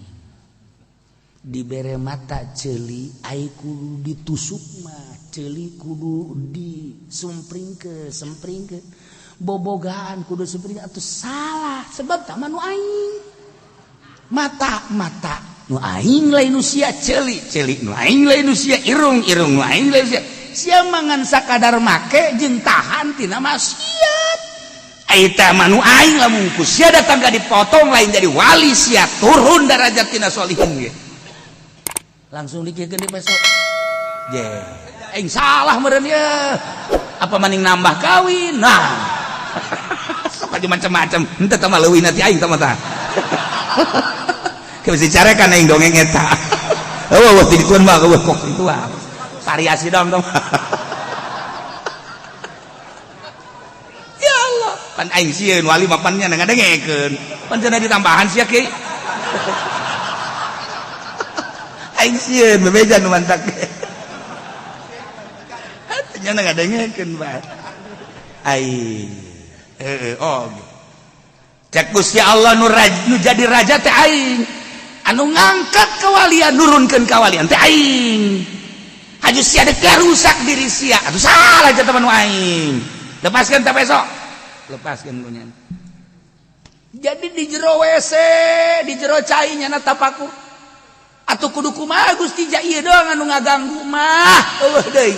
dibere mata celi aing kudu ditusuk mah celi kudu sempringkeun bobogaan kudu sempring atuh salah sebab tah nu aing mata nu aing lain nu sia celi nu aing lain nu sia irung nu aing lain sia mangan sakadar make jeung tahan tina maksiat eta mah nu aing lamun ku sia datang ka dipotong lain jadi wali sia turun derajat tina sholihin ge langsung dikikeun di besok je aing salah meureun ye apa maning nambah kawin nah sok aja macam-macam henteu tah mah leuwihna ti aing tah mah ke bisa carekan aing dongeng eta eueuh ti dituan mah eueuh kok itu ah variasi dong ya Allah pan aing sieun wali mapannya ngadengekeun pan cenah ditambahan sia kieu aing sieun bebeja nu mantak nya ngadengekeun bae aing cek Gusti Allah nu jadi raja teh aing anu ngangkat kawalian nurunkeun kawalian teh aing haju sia dek rusak diri sia atuh salah aja teman aing lepaskeun teh besok lepaskeun lu nya jadi di jero WC di jero cai nya tapakur atuh kudu kumaha Gusti ja ieu doang anu ngaganggu mah eueuh deui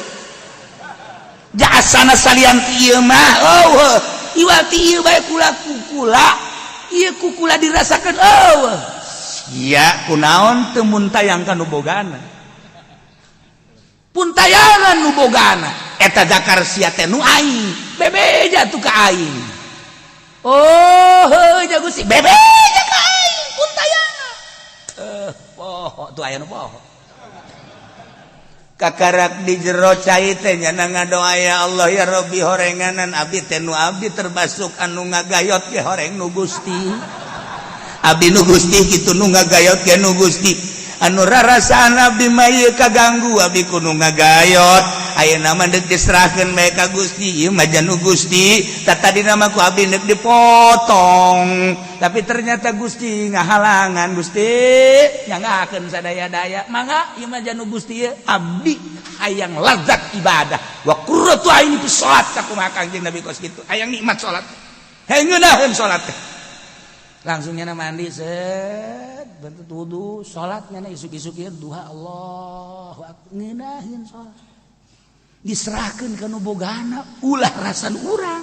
jasana salian ti ieu mah eueuh iwal ti ieu bae kula ieu kukula dirasakeun eueuh sia kunaon teu muntayangkan nu bogana puntayangan nu bogana eta zakar sia teh nu aing bebeja tuh ka aing oh heuh Gusti bebeja ka aing puntayangan poho tuh aya nu poho kakarak di jero cai teh nya ngadoa ya Allah ya Rabbi horenganan abdi teh nu abdi terbasuk anu ngagayot ge horeng nu Gusti abdi nu Gusti kitu nu ngagayot ge nu Gusti anu rarasaan abdi mah ieu kaganggu abdi kudu ngagayot ayeuna mah deuk diserahkeun bae ka Gusti ieu mah janu Gusti tadina mah ku abdi deuk dipotong tapi ternyata Gusti ngahalangan Gusti nyangakeun sadaya-daya mangga ieu mah janu Gusti ieu abdi hayang lazat ibadah wa qurratu aini fi salat sakumaha Kangjeng Nabi kos kitu hayang nikmat salat hayang ngeunaheun salat teh langsung nyana mandi set bentut wudu salat nyana isuk-isuk ieu duha Allahu akbar ngeunaheun salat diserahkeun ka nu bogana ulah rasan urang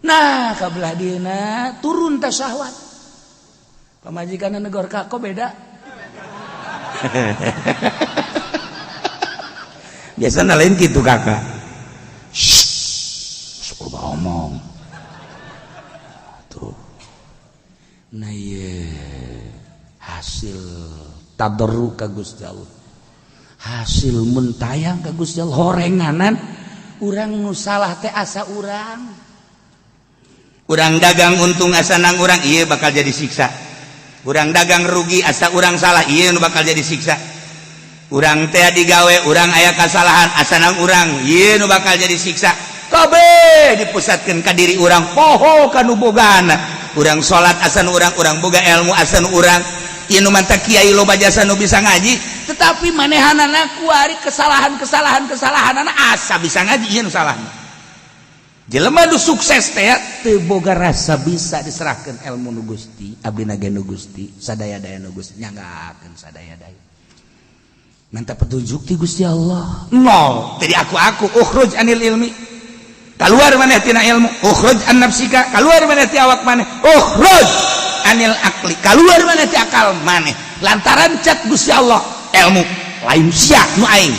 nah kabelah dieuna turun teh syahwat pamajikanna negor kako beda biasana lain kitu kakak sok omong tuh nah ieu hasil tadarruk ka Gusti Allah hasil muntayang ka Gusti Allah horenganan urang nu salah teh asa urang dagang untung asa nang urang ieu bakal jadi siksa urang dagang rugi asa urang salah ieu nu bakal jadi siksa urang teh digawe urang aya kasalahan asa nang urang ieu nu bakal jadi siksa kabeh dipusatkeun ka diri urang poho ka nu bogana urang salat asa nu urang boga ilmu asa nu urang ieu nu mantap kiai loba jasa nu bisa ngaji tetapi manehanana ku ari kesalahan-kesalahanana asa bisa ngaji ieu nu salahna jelema nu sukses teh teu boga rasa bisa diserahkeun ilmu nu Gusti abdina ge nu Gusti sadaya-daya nu Gusti nyanggakeun sadaya-daya minta petunjuk ti Gusti Allah nol tadi aku ukhruj anil ilmi keluar maneh tina ilmu ukhruj an nafsika keluar maneh ti awak maneh ukhruj anil akli keluar maneh ti akal maneh lantaran cat Gusti Allah ilmu lain sia nu aing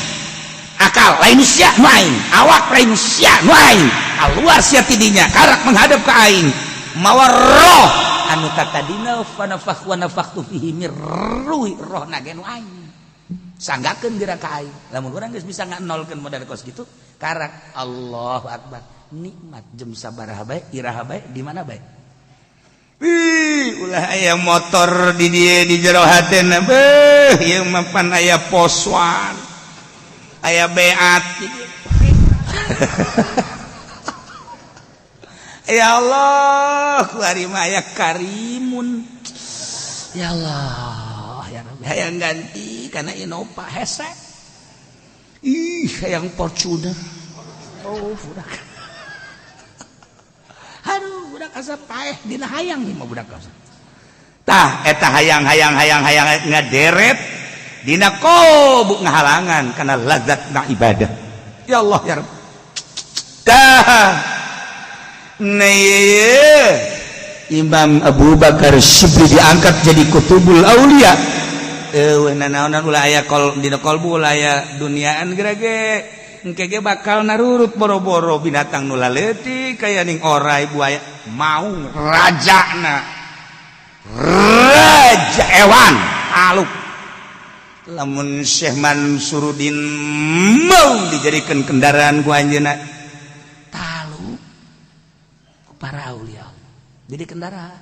akal lain sia nu aing awak lain sia nu aing keluar sia tidinya karak menghadap ke aing mawa roh anu katadina fa nafakh wa nafakhtu fihi mir ruhi roh nage nu aing sanggakeun geura ka aing lamun urang geus bisa nganolkeun modal kos kitu karak Allahu akbar nikmat jem sabaraha bae iraha bae di mana bae ulah aya motor di dieu di jero hatena beuh ieu mah pan aya poswan aya beat ya Allah kuarimaya karimun ya Allah ya Rabbi hayang ganti karena Innova hesek hayang Fortuner budak aduh budak asa paeh dina hayang mah budak asa tah eta hayang ngaderet dina qobuk ngahalangan kana lazatna ibadah ya Allah ya Rabbi tah Imam Abu Bakar Syibli diangkat jadi kutubul aulia nanaonan ulah aya dina qalbu ulah aya duniaan gerage engke ge bakal narurut boro-boro binatang nu laleutik kaya ning orai buaya mau rajana raja ewan aluk lamun Syekh Mansuruddin mau dijadikan kendaraan ku anjeunna talu ku para aulia jadi kendaraan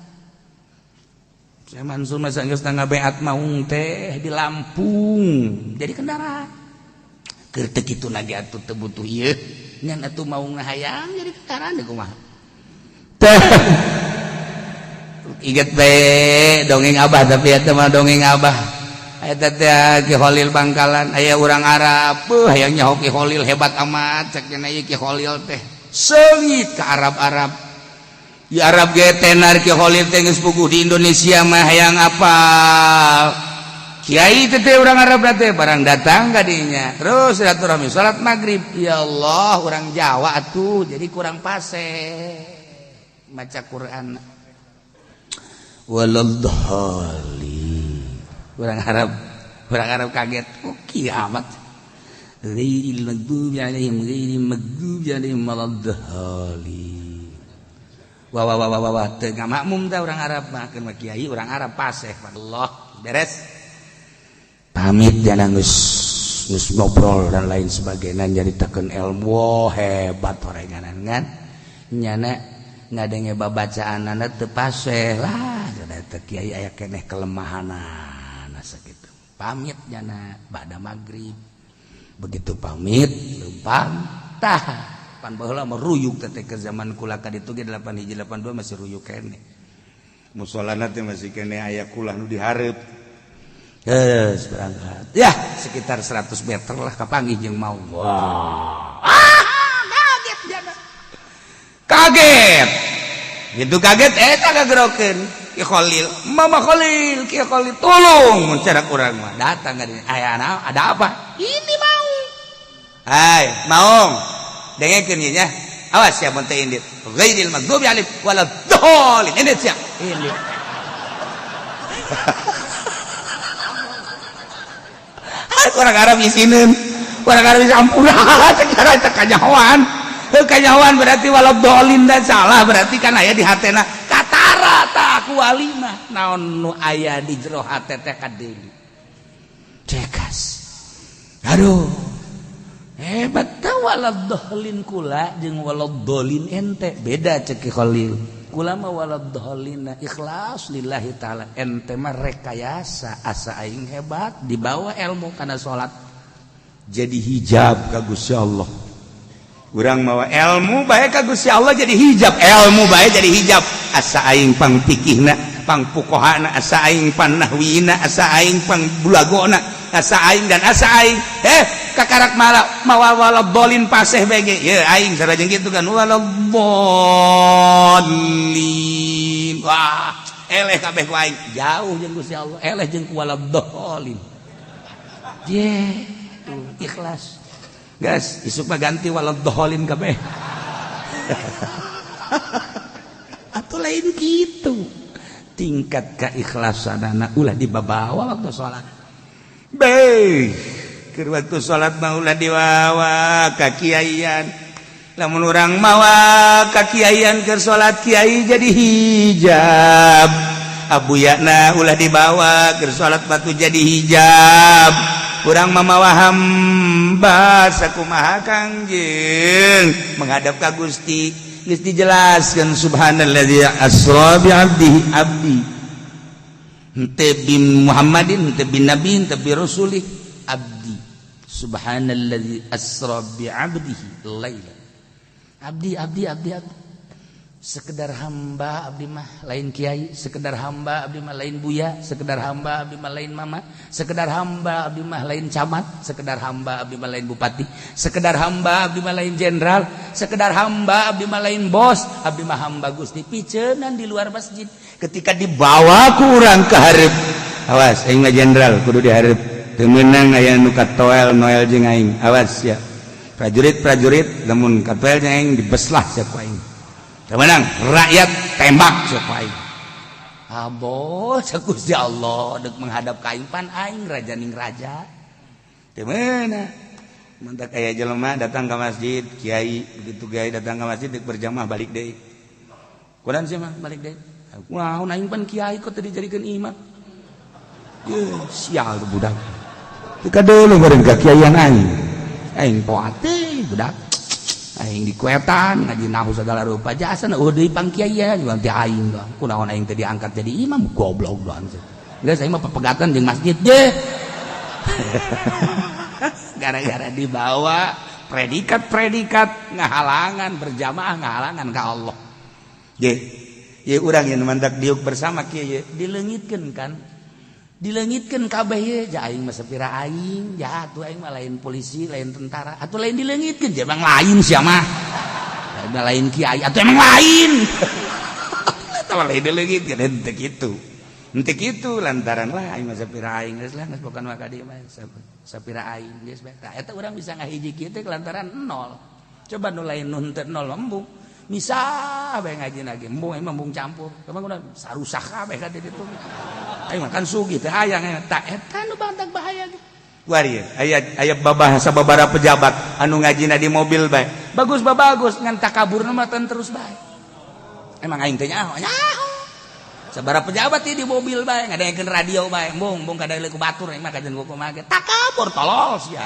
Syekh Mansur masa geus ngabeat maung teh di Lampung jadi kendaraan keur teu kituna ge atuh teu butuh ieu ngan atuh mau ngahayang jadi kendaraan deui kumaha teh inget bae dongeng abah tapi eta mah dongeng abah eta teh Ki Khalil Bangkalan aya urang Arab hayang nyaho Ki Khalil hebat amat cek cenah ieu Ki Khalil teh seungit ka Arab-Arab ya Arab ge tenar Ki Khalil teh geus puguh di Indonesia mah hayang apal kiai teh urang Arab teh barang datang ka dinya terus silaturahmi salat maghrib ya Allah urang Jawa atuh jadi kurang pase maca Quran waladhdallin urang Arab kaget kiamat ghairil maghdubi alaihim waladhdallin wah tengah makmum dah orang Arab makan kiai orang Arab paseh Allah beres pamit jangan ngus ngobrol dan lain sebagainya nyaritakeun ilmu hebat orenganan kan nyana ngadenge babacaanana teu paseh lah teu kiai aya keneh kelemahanana sakitu pamit nyana ba'da maghrib begitu pamit leumpang tah pan baheula mah ruyuk teh ke zaman kula ka ditu ge 8182 masih ruyuk kene musolana teh masih kene aya kulah nu dihareup geus berangkat ya sekitar 100 meter lah kapanggih jeung mau wah kaget jana kaget gitu kaget eta kagerokeun Ki Khalil Mama Khalil Ki Khalil tolong mun carak urang mah datang ka dieu aya ada apa ini mau hai maung dengekeun ieu nya awas ya mun teh indit ghairil maghdubi alaihim waladhdallin indit sia indit orang Arab isinin orang Arab sampura cara kanyawan berarti waladhdallin dan salah berarti kan aya di hatena katara ta ku walimah naon nu aya di jero hate teh kadeui cekas aduh hebat tah waladhdallin kula jeung waladhdallin ente beda cek Ki Khalil kula mah waladhdallin ikhlas lillahi taala ente mah rekayasa asa aing hebat dibawa ilmu kana salat jadi hijab ka Gusti Allah urang mawa ilmu bae ka Gusti Allah jadi hijab ilmu bae jadi hijab asa aing pang pikihna pang fuqahana asa aing pan nahwina asa aing pang bulagona asa aing dan asa aing kakarak mawa waladhdallin paseh bege ye aing sareng kitu kan waladhdallin wah eleh kabeh ku aing jauh jeung Gusti Allah eleh jeung waladhdallin ye ikhlas guys isuk mah ganti waladhdallin kabeh atuh lain kitu tingkat keikhlasanana ulah dibawa waktu salat bae keur waktu salat mah ulah diwawa ka kiaian lamun urang mawa ka kiaian keur salat kiai jadi hijab abuyana ulah dibawa keur salat batu jadi hijab urang mah mawa hamba sakumaha kangjeng menghadap ka Gusti geus dijelaskeun subhanalladzi asra bi abdihi abdi henteu bi Muhammadin henteu bi nabi henteu bi rasulih abdi subhanalladzi asra bi abdihi laila abdi sekedar hamba abdi mah lain kiai, sekedar hamba abdi mah lain buya, sekedar hamba abdi mah lain mama, sekedar hamba abdi mah lain camat, sekedar hamba abdi mah lain bupati, sekedar hamba abdi mah lain jenderal, sekedar hamba abdi mah lain bos, abdi mah hamba Gusti piceunnan di luar masjid. Ketika dibawa ku urang ka hareup, awas aing mah jenderal kudu di hareup, teu meunang aya nu katoel noel jeung aing, awas ya. Prajurit-prajurit lamun katoel jeung aing dibeslah sia ku aing. Temenang rakyat tembak sok aing. Abo Gusti Allah dek menghadap ka aing pan aing raja ning raja. Teu meunah. Mentak aya jelema datang ke masjid, kiai begitu kiai datang ke masjid dek berjamaah balik deui. Kunaon sih mah balik deui? Kunaon aing pan kiai kok teu dijadikeun imam. Ye sial tuh budak. Teu kadeuleuh meureun ka kiaian aing. Aing poat teh budak. Aing dikuetan ngaji nahu segala rupa jasa deui pang kiai ya jual ti aing doang kunaon aing teh diangkat jadi imam goblok doang geus aing mah pepegatan jeung masjid je gara-gara dibawa predikat-predikat ngahalangan berjamaah ngahalangan ka Allah ye urang yang mandak diuk bersama kieu dileungitkeun kan dilengitkeun kabeh ye ja aing mah sapira aing ja atuh aing mah lain polisi lain tentara atuh lain dileungitkeun ja emang lain sia mah lain kiai atuh emang lain tah lain dileungitkeun henteu kitu lantaran lah aing mah sapira aing geus lah geus bukan mah ka dieu mah sapira aing geus bae tah eta urang bisa ngahiji kieu teh lantaran nol coba nu lain nu henteu nol embung misah bae ngajina ge embung embung campur kumaha sarusak kabeh ka ditu aing makan sugih teh hayang eta nu bantak bahaya ge. Wari aya babahasa babara pejabat anu ngajina di mobil bae. Bagus bagus ngan takaburna mah terus bae. Emang aing teh nyaho. Sabara pejabat di mobil bae ngadaengkeun radio bae. Embung kadaele ku batur aing mah kajen kumaha ge. Takabur tolol sia.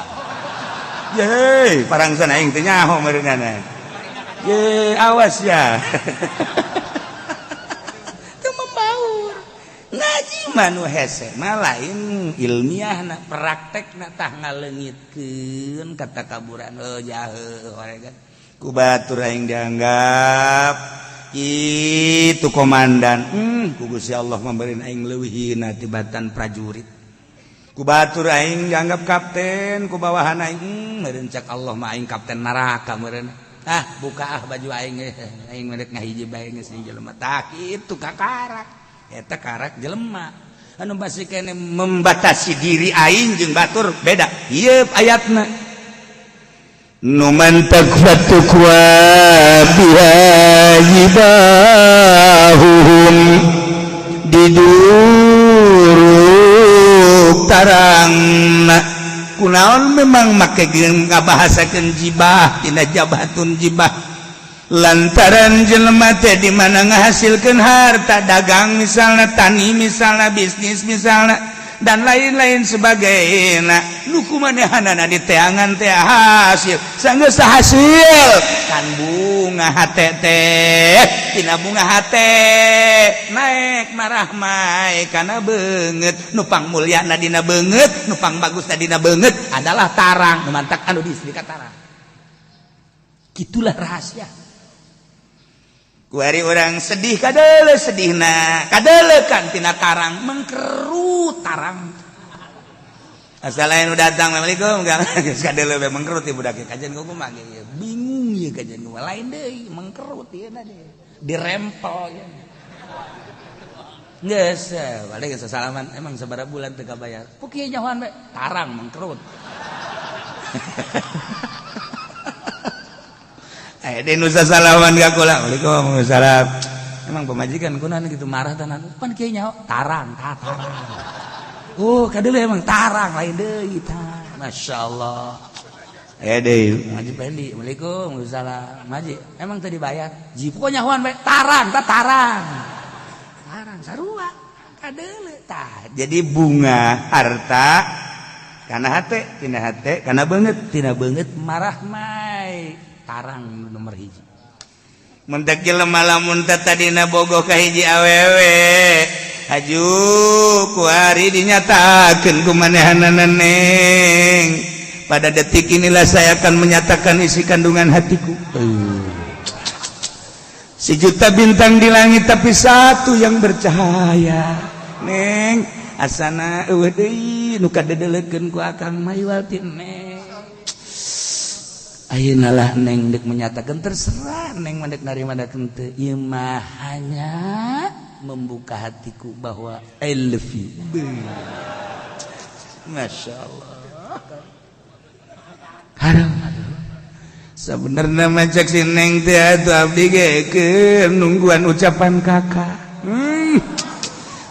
Ye, parangsan aing teh nyaho meureunana. Ye, awas ya. Ngaji manu hese mah lain ilmiahna praktekna tah ngaleungitkeun kata kaburan jahe horegan ku batur aing dianggap itu komandan ku Gusti Allah memberi aing leuwihna tibatan prajurit ku batur aing dianggap kapten ku bawahan aing meureun cak Allah mah aing kapten neraka meureun buka baju aing meurek ngahiji bae geus jelema tah kitu kakarak eta karak jelema anu masih kene membatasi diri aing jeung batur beda ieu ayatna nu man takfatu wa bihajibahum diduruk tarangna kunaon memang make ngabahasakeun jibah tina jabatun jibah lantaran jelema teh di mana ngahasilkeun harta dagang misalna tani misalna bisnis misalna dan lain-lain sebagainya nu kumanehanana di teangan teh hasil sanggeus hasil kan bunga hate teh tina bunga hate naik marah mae kana beungeut nu pangmulyana dina beungeut nu pangbagusna dina beungeut adalah tarang nu mantak anu diistilika tarang gitulah rahasia. Kuari orang sedih kadeule sedihna kadeule kan tina tarang mengkerut tarang asal lain udah datang assalamualaikum geus kadeule we mengkerut ieu budak kajian kumaha ge bingung ieu kajian kumaha lain deui mengkerut ieu na deui dirempel ya geus balik geus salaman emang sabaraha bulan teu kabayar ku kieu nyahoan we tarang mengkerut di nusa salaman ka kula. Waalaikumsalam. Emang pemajikan kunaon gitu marah tanan. Pan kieu nyaho? Tarang. Oh, kadeule emang tarang lain deui tah. Masyaallah. Deui. Maji Pendi. Waalaikumsalam. Maji, emang teu dibayar? Jipo nyahoan bae tarang, tarang. Tarang sarua. Kadeule tah. Jadi bunga harta kana hate, tina hate, kana beungeut, tina beungeut marah mae. Tarang nomor hiji mentek jelema lamun tadina bogoh ka hiji awewe haju ku ari dinyatakeun ku manehanana neng pada detik inilah saya akan menyatakan isi kandungan hatiku 1.000.000 bintang di langit tapi satu yang bercahaya. Neng, asana eueuh deui nu kadedelekeun ku Akang Maywati Neng. Ayeuna lah Neng dek menyatakan terserah Neng mandek narima dakeun teu. Ieu mah hanya membuka hatiku bahwa I love you. Masya Allah. Aduh. Sebenarnya macak si Neng teh atuh abdi ge keur nungguan ucapan kakak.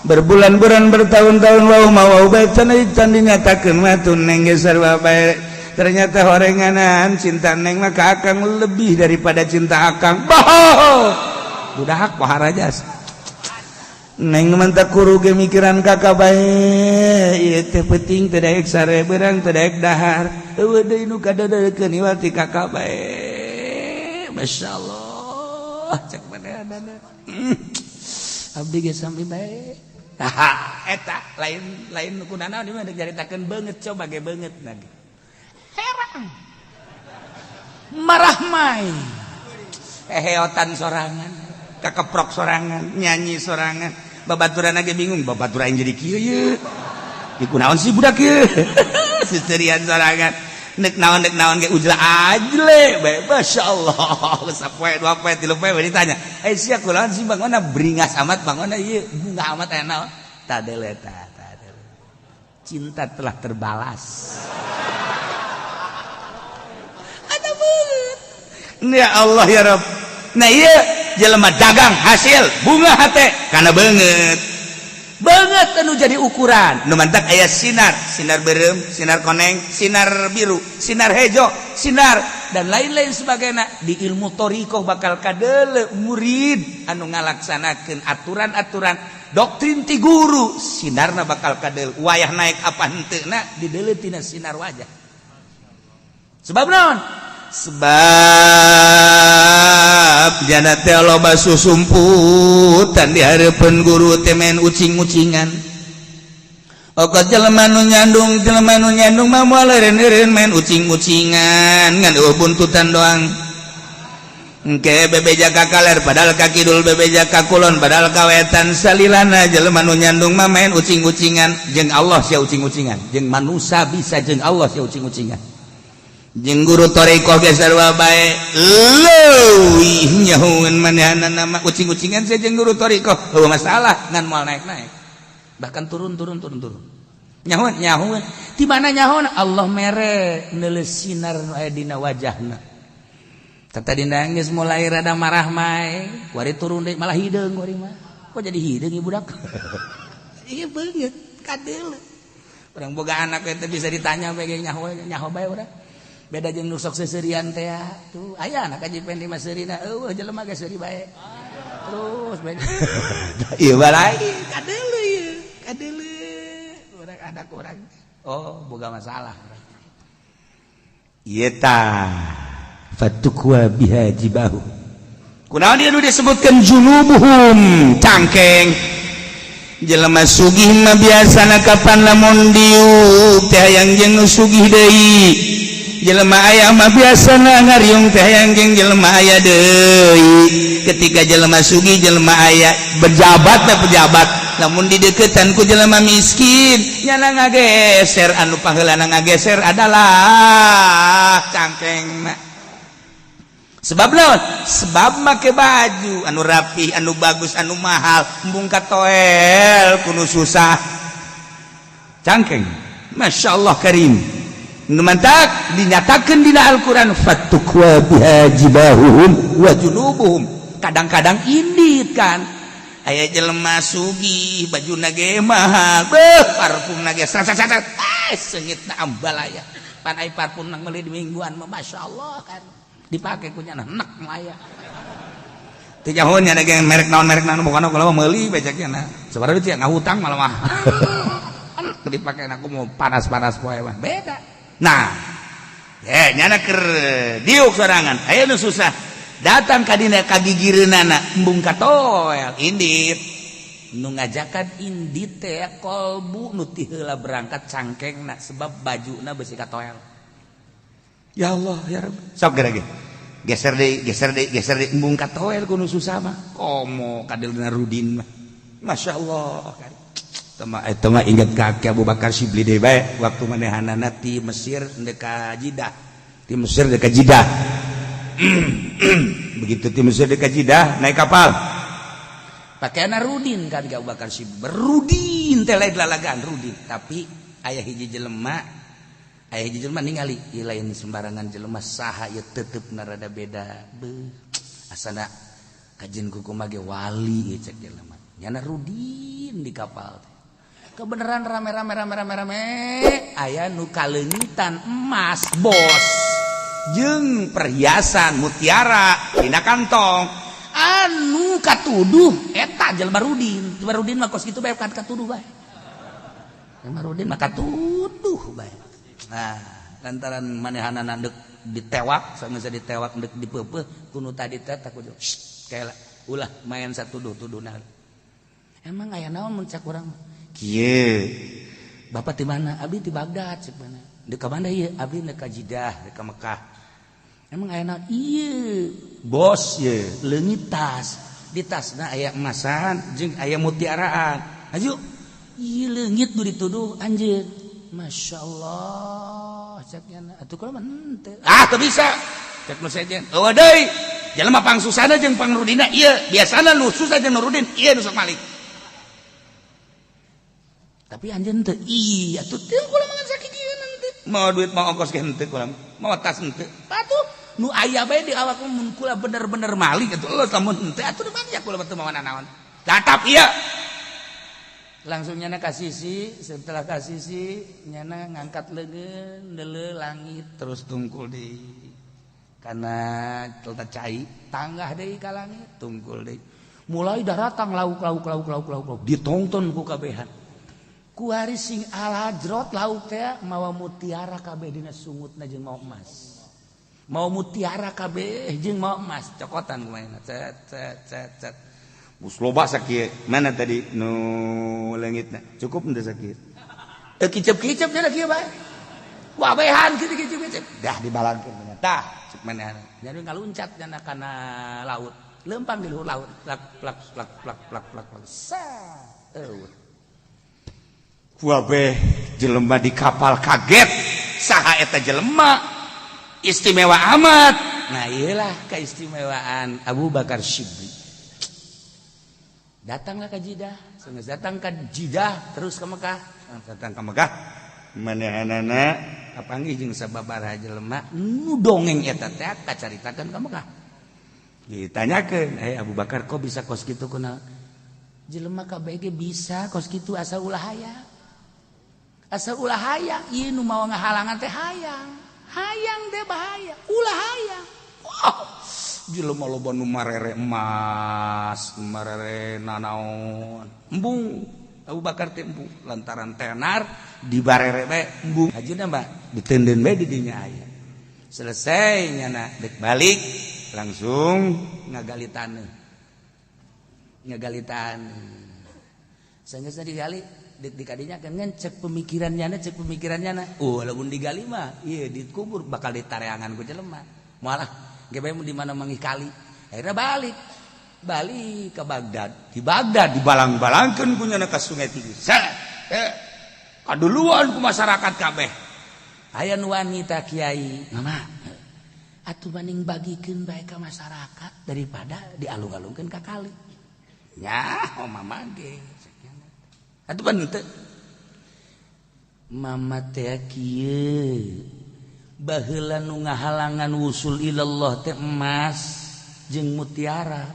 Berbulan-bulan bertahun-tahun wau bae can dinyatakeun mah tuh Neng ge sarua bae. Ternyata horenganan cinta Neng mah ka Akang lebih daripada cinta Akang. Boh. Budak paharajas. Neng mantap kuru ge mikiran kakak bae. Ieu teh penting teu daek sareberang teu daek dahar. Eueuh deui nu kadadeukeun ieu ti kakak bae. Masyaallah. Cek manehna. Abdi ge sami bae. Eta lain kunana di mah dicaritakeun beungeut coba ge beungeut lagi. Herang. Marah mai. Heheotan sorangan, kakeprok sorangan, nyanyi sorangan. Babaturan lagi bingung, babaturan jadi kieu ye. Iku naon sih budak ye? Seserian sorangan. Nek naon ge ujlah ajle bae. Masyaallah. Sapoe dua poe tilu poe ditanya. Sia kunaon sih Bang mana beringas amat Bang mana ieu bunga amat aya naon? Tadele. Cinta telah terbalas. Ada banget. Ya Allah ya Rabb. Nah iya jelema dagang hasil bunga hate karena banget anu jadi ukuran nu mantak aya sinar berem, sinar koneng, sinar biru, sinar hejo, sinar dan lain-lain sebagainya. Di ilmu thariqah bakal kadeule murid anu ngalaksanakeun aturan-aturan doktrin ti guru, sinarna bakal kadeule wayah naik apa henteuna dideuleu tina sinar wajah. Sebab naon? Sebab jana teh loba susumputan di hareupeun guru teh men ucing-ucingan. Okot jelema nu nyandung mah moal eureun men ucing-ucingan ngan buntutan doang. Engke bebeja ka kaler padahal ka kidul, bebeja ka kulon padahal ka wetan. Salilana jelema nu nyandung mah men ucing-ucingan. Jeung Allah sia ucing-ucingan, jeung manusia bisa jeung Allah sia ucing-ucingan. Jeung guru thariqah ge sarua bae leuwih nyahoeun manehna nama ucing-ucingan saya jeung guru thariqah heueuh masalah ngan moal naik-naik bahkan turun nyahoeun di mana nyahoeun Allah mere neuleus sinar nu aya dina wajahna tata dina geus mulai rada marah mae kuari turun deui malah hideung kuari mah kok jadi hideung ieu budak ieu beungeut kadeule urang boga anak teh bisa ditanya bae nyaho bae urang. Beda jeung nu sok seserian teh tuh aya anak kajipen di maseurina eueuh jelema ge seuri bae terus bae ieu balai kadeule urang anak urang oh boga masalah ieu tah fatukwa biha jibahu kunaon ieu nu disebutkeun junubuhum cangkeng jelema sugih mah biasana kapan lamun diuk teh hayang jeung nu sugih deui. Jelema aya mah biasana ngariung teh hayang jeung jelema aya deui. Ketika jelema sugih jelema aya pejabat lamun dideuketan ku jelema miskin nyana ngageser anu pangeulana ngageser adalah cangkengna. Sebab naon? Sebab make baju anu rapih, anu bagus, anu mahal, embung katoel kudu susah. Cangkeng. Masyaallah karim. Numantak dinyatakan dina Al-Quran fatukwa biha jibahuhum wa junubuhum. Kadang-kadang indit kan aya jelema sugih bajuna ge mahal parfumna ge sat-sat seungitna ambalaya pan aya parfum nang meuli di mingguan mah masyaallah kan dipake ku nya enak aya teu jahon nya ge merek naon bukan kalau meuli bejakna sabaraha teh ngahutang malah mah dipake aku mau panas-panas poe mah beda. Nah, nyana keur diuk sorangan, aya nu susah. Datang ka dina kagigireunana embung katoel indit. Nu ngajakan indit teh kolbu nu ti heula berangkat cangkengna sebab bajuna beusi katoel. Ya Allah, ya Rabb. Sok gara-gara. geser deh embung katoel kuno susah mah komo kadelna Rudin mah Masya Allah kan itu mah ingat kaki Abu Bakar Shibli deh bae waktu manehanana ti Mesir dekat Jidah ti Mesir dekat Jidah begitu ti Mesir dekat Jidah naik kapal pakaiana Rudin kan Abu Bakar Shibli berudin teh lain lalagan Rudin tapi aya hiji jelema ningali ieu lain sembarangan jelema saha ieu teutepna rada beda beuh asana kajen kuku mage wali ieu cek jelema nyana Rudin di kapal teh kebeneran rame aya nu kaleungitan emas bos jeung perhiasan mutiara dina kantong anu katuduh eta jelema Rudin mah kos kitu bae katuduh bae jelema Rudin mah katuduh bae. Nah, lantaran manehanana deuk ditewak, sanggeus ditewak deuk dipeupeuh kuno tadi teh takut kayak ulah main satuduh-tuduhna. Emang aya naon mun cak urang? Kieu. Bapak di mana? Abdi di Baghdad cek mana? Deuk ka mana ieu? Abdi deuk ka Jidah, deuk ka Mekah. Emang aya naon? Ieu. Bos ieu, leungit tas. Di tasna aya emasan jeung aya mutiaraan. Aju. Ieu leungit nu dituduh anjeun. Masya Allah ceknya atuh kumaha henteu teu bisa cek nu sejen eueuh deui jelema pangsusana jeung pangrudina ieu biasana nu susah jeung Nurudin ieu nu sok malik tapi anjeun teu atuh teu kumaha mangan sakieu henteu mau duit mau ongkos ge henteu kumaha mau tas henteu atuh nu aya bae di awak mun kula bener-bener malik atuh lamun henteu atuh di mana kula teu mawan naon tatap ieu langsung nyana kasisi setelah kasisi nyana ngangkat leungeun neuleuh langit terus tungkul deui karena telta cai tanggah deui ka langit tungkul deui mulai daratang lauk ditonton ku kabehan ku ari sing alajrot lauk teh mawa mutiara kabeh dina sungutna jeung mau emas mau mutiara kabeh jeung mau emas cokotan kumaha cet bus loba sakieu mana tadi nu leungitna cukup henteu sakieu kicep-kicep nya kieu bae wabehan kitu kicep-kicep dah dibalankeun tah cek manehna jadi ngaluncat nya kana laut leumpang di luhur laut plak sa wabeh jelema di kapal kaget saha eta jelema istimewa amat nah iyalah keistimewaan Abu Bakar Shibli datanglah ke Jidah, sehingga datang ke Jidah terus ke Mekah, datang ke Mekah, manehanana kapanggih jeung sababaraha jelema nu dongeng eta teh kacaritakeun ka Mekah. Ditanyakeun, Abu Bakar kok bisa kos kitu kunaon? Jelema kabeh ge bisa kos kitu asal ulah hayang. Asal ulah hayang, ieu nu mawa ngahalangan teh hayang. Hayang teh bahaya, ulah hayang. Oh. Jelema loba nu marere emas, marere nanaon. Embung Abu Bakar teh embung lantaran tenar di barere bae embung. Hajeuna mah diteundeun bae di dinya aya. Selesai nyana dek balik langsung ngagalitan. Sanggeus digali dek di kadinya kan cek pemikirannya lamun digali mah ieu dikubur bakal ditareangan ku jelema. Malah GBM di mana manggih kali akhirnya balik ke Baghdad di Baghdad dibalang-balangkeun ku nyana ka Sungai Tigris kaduluan ku masyarakat kabeh aya nu wanita kiai mama atuh banding bagikeun bae ka masyarakat daripada dialung-alungkeun ka kali nya mama ge atuh banding teu mama teh kieu baheula nu ngahalangan wusul ilallah teh emas jeung mutiara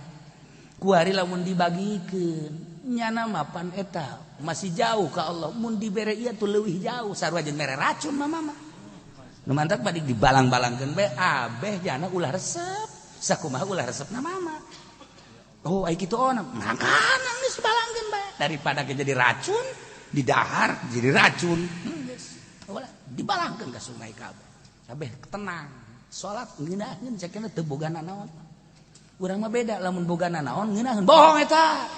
ku ari lamun dibagikeun nyana mapan eta masih jauh ka Allah mun dibere ieu tuh leuwih jauh sarua jeung mere racun mama nu mantap balik dibalang-balangkeun bae abeh jana ulah resep sakumaha ulah resepna mama oh ai kitu ona mangkana geus balangkeun bae daripada jadi racun di dahar jadi racun geus ulah dibalangkeun ka sungai kabeh kabeh tenang salat ngeunaheun cekna teu bogana naon urang mah beda lamun bogana naon ngeunaheun bohong eta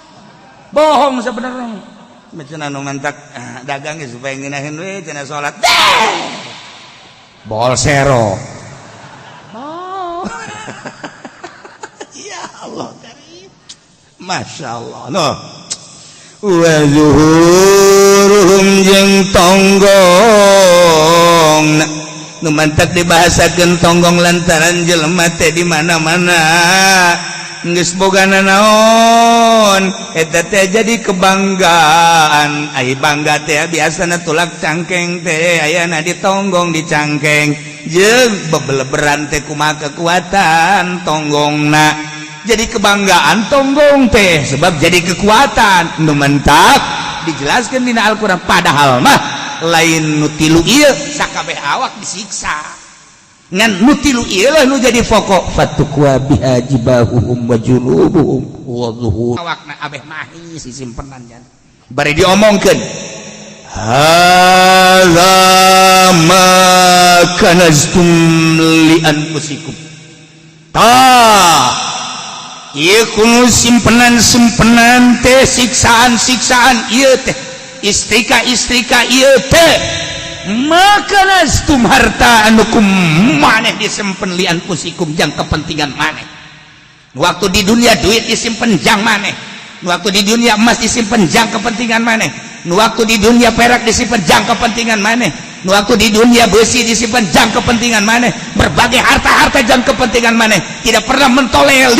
bohong sabenerna cenah nu mantak dagang ge supaya ngeunaheun we cenah salat bolsero Ya Allah karim. Masya Allah no. Wa zuhuruhum jeung tonggong nu mantak dibahasakeun tonggong lantaran jelema teh di mana-mana geus bogana naon eta teh jadi kebanggaan. Ai bangga teh biasana tulak cangkeng teh ayana ditonggong di cangkeng jeung bebeleberan teh kumaha kekuatan tonggongna jadi kebanggaan tonggong teh sebab jadi kekuatan nu mentak dijelaskeun dina Al-Qur'an padahal mah lain nu tilu ieu sakabeh awak disiksa ngan nu tilu ieu lah nu jadi pokok fatukwa biha jibahuhum wa junubuhum wa zuhur awakna abeh mahi si simpenan jan bari diomongkeun hadza ma kanaztum li anfusikum ieu kudu simpenan teh siksaan ieu teh istrika ieu teh maka nastum harta anu kumaneh disimpen li anfusikum jang kepentingan maneh. Waktu di dunia duit disimpen jang maneh. Waktu di dunia emas disimpen jang kepentingan maneh. Waktu di dunia perak disimpen jang kepentingan maneh. Waktu di dunia besi disimpan jang kepentingan maneh. Berbagai harta-harta jang kepentingan maneh. Tidak pernah mentolerir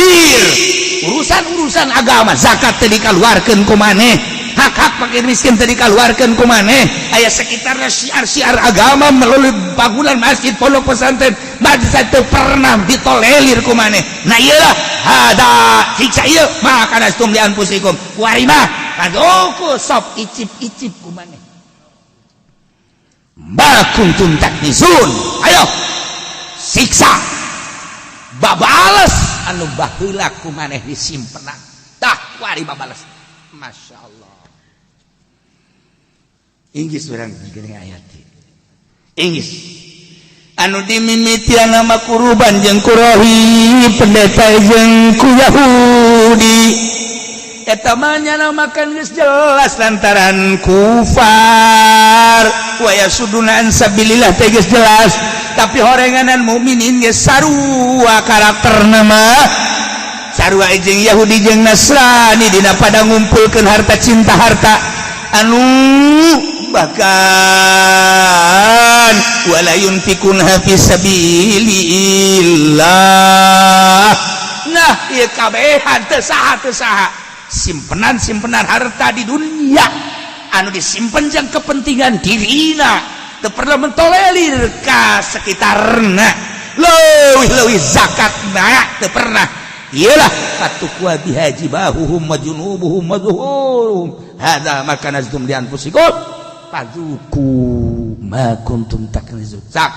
urusan-urusan agama. Zakat teh dikaluarkeun ku maneh, hak-hak fakir miskin teh dikaluarkeun ku maneh. Aya sekitarnya syiar-syiar agama melalui bangunan masjid pondok pesantren bangsa teu pernah ditolerir ku maneh. Nah iyalah hada siksa ieu maka nastum li anfusikum warima kadoku sop icip-icip ku maneh ma kuntum taknizun. Ayo siksa babales anu baheula ku maneh disimpenan tah wari babales. Masya Allah inggis urang geuning ayat inggis anu dimimitian nama kuruban jeung kurohi pendeta jeung ku Yahudi eta mah nyamakan geus jelas lantaran kufar wa yasuduna an sabilillah teh geus jelas tapi horenganan mukminin geus sarua karakterna mah sarua jeung Yahudi jeung Nasrani dina pada ngumpulkeun harta cinta harta anu bahkan wala yunfikuna fi sabilillah. Nah ieu kabehan teu saha simpenan harta di dunia anu disimpen jang kepentingan dirina teu pernah mentolerir ka sekitarna leuwih zakatna teu pernah. Iyalah fatukwa biha jibahuhum wa junubuhum wa zuhuruhum hadza ma kanaztum li anfusikum fadzuku ma kuntum taknizun. Sak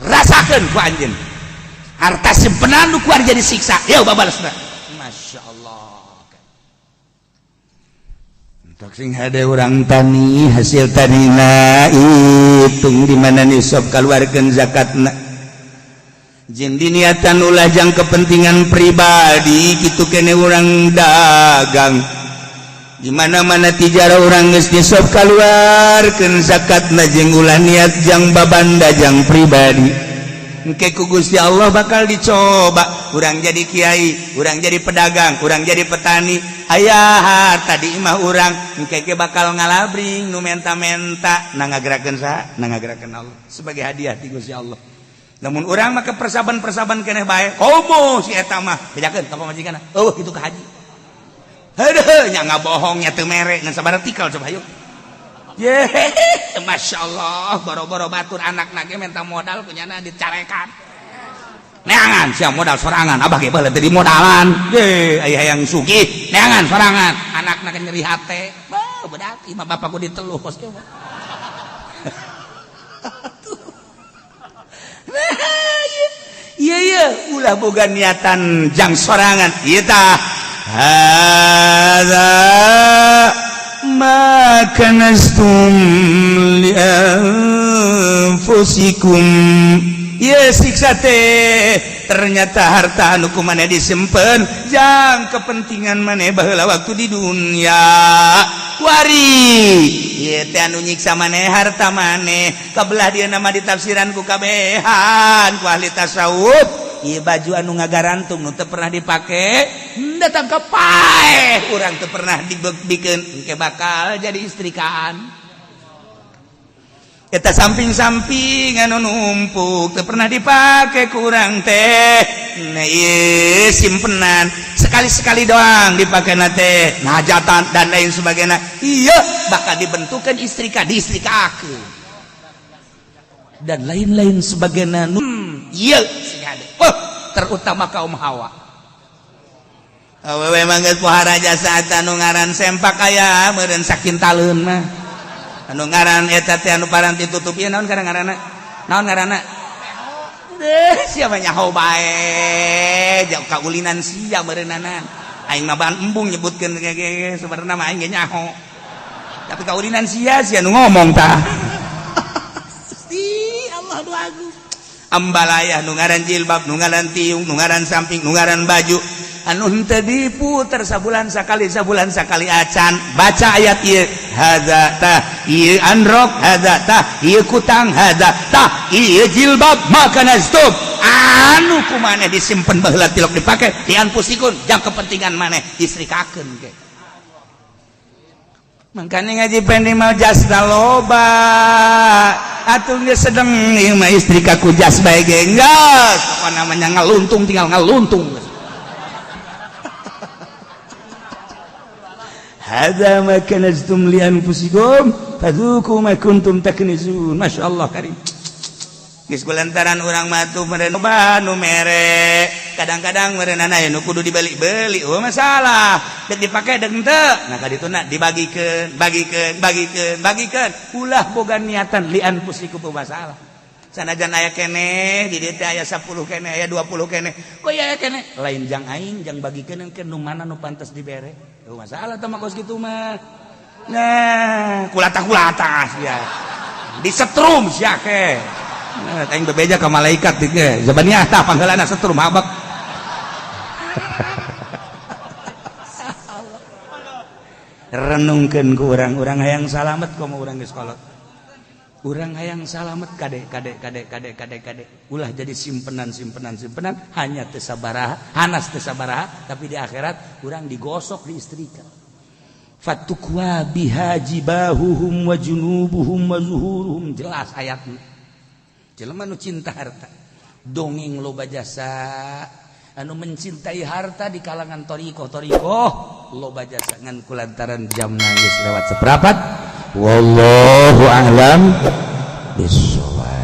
rasakeun ku anjeun harta simpenan nu kuar jadi siksa yeuh babalesna. Masya Allah untuk sing hade urang tani hasil tanina hitung di mana nisab kaluarkeun zakatna jeung diniatan ulah jang kepentingan pribadi kitu kene urang dagang di mana-mana tijara urang geus nisab kaluarkeun zakatna jeung ulah niat jang babanda jang pribadi engke ku Gusti Allah bakal dicoba urang jadi kiai urang jadi pedagang urang jadi petani aya tadi mah urang engke bakal ngalabring nu menta-menta nangagerakeun saha nangagerakeun Allah sebagai hadiah ti Gusti Allah. Namun urang maka persaban keneh bae komo si eta mah bedakeun ka pamajikanna kitu ka haji heuh nya ngabohong nya teu mere ngan sabaraha tikal coba hayu ye Masya Allah boro-boro batur anakna ge minta modal kunyana dicarekan neangan sia modal sorangan abah ge bae teu dimodalan ye aya hayang sugih neangan sorangan anakna ke nyeri hate bedak imah bapakku diteluh kos ge iya ulah boga niatan jang sorangan ieu tah hadza ma kanastum li anfusikum. Ieu siksa teh ternyata harta anu kumaneh disimpen jang kepentingan maneh baheula waktu di dunia wari ieu teh anu nyiksa maneh harta maneh kabelah dia nama ditafsiran ku kabehan ku ahli tasawuf ieu baju anu ngagarantung nu teu pernah dipake datang ke pae urang teu pernah dibikeun engke bakal jadi istrikaan. Eta samping-samping anu numpuk teu pernah dipake ku urang teh. Nah ieu simpenan sekali-sekali doang dipakena teh hajatan dan lain sebagainya. Iya bakal dibentukeun istrika diistrikakeun. Dan lain-lain sebagainya. Iya terutama kaum Hawa. Awewe manggeus pohara jasa anu ngaran sempak aya meureun sakintaleun mah. Anu ngaran eta teh anu paranti tutup ieu naon ngaranna? Naon ngaranna? Siapa nyaho bae, jauh kaulinan sia meureunana. Aing mah bahan embung nyebutkeun sebenarnya mah aing ge nyaho. Tapi kaulinan sia nu ngomong tah. Allah doaku. Ambalayah nu ngaran jilbab, nu ngaran tiung, nu ngaran samping, nu ngaran baju. Anu henteu diputer sabulan sakali acan baca ayat ieu hadza tah ieu androk hadza tah ieu kutang hadza tah ieu jilbab makana stop anu kumaneh disimpen baheula tilok dipake dianpusikun jang kepentingan maneh istrikakeun ge mangkana ngaji pending mah jasna loba atuh geus sedeng ieu mah istrika ku jas bae ge geus apa namanya ngaluntung tinggal ngaluntung. Hadza ma kanaztum li anfusikum fadzuqu ma kuntum taknizun. Masyaallah karim. Geus kulantaran urang mah tuh meureun nu mere. Kadang-kadang meureunana nu kudu dibeli-beli. Oh masalah. Dek dipake dek henteu. Nah kadituna dibagikeun, bagikeun. Ulah boga niatan li anfusikum masalah. Sanajan aya keneh di dieu teh aya 10 keneh, aya 20 keneh. Kok aya keneh? Lain jang aing jang bagikeun ke nu mana nu pantes dibere. Masalah teh kos kitu mah. Nah, kulata sia. Disetrum sia ke. Nah, aing bebeja ka malaikat dieu ge. Zabaniah tah panggeulana setrum habak. Renungkeun ku urang hayang salamet komo urang geus kolot. Urang hayang salamet kade. Ulah jadi simpenan hanya teu sabaraha, hanas teu sabaraha, tapi di akhirat urang digosok di istrika. Fatukwa bihajibahuhum wa junubuhum wa zuhuruhum jelas ayatna. Jelema nu cinta harta, dongeng loba jasa, anu mencintai harta di kalangan torikoh loba jasa ngan kulantaran jam nangis lewat seprapat. Wallahu a'lam bishawab.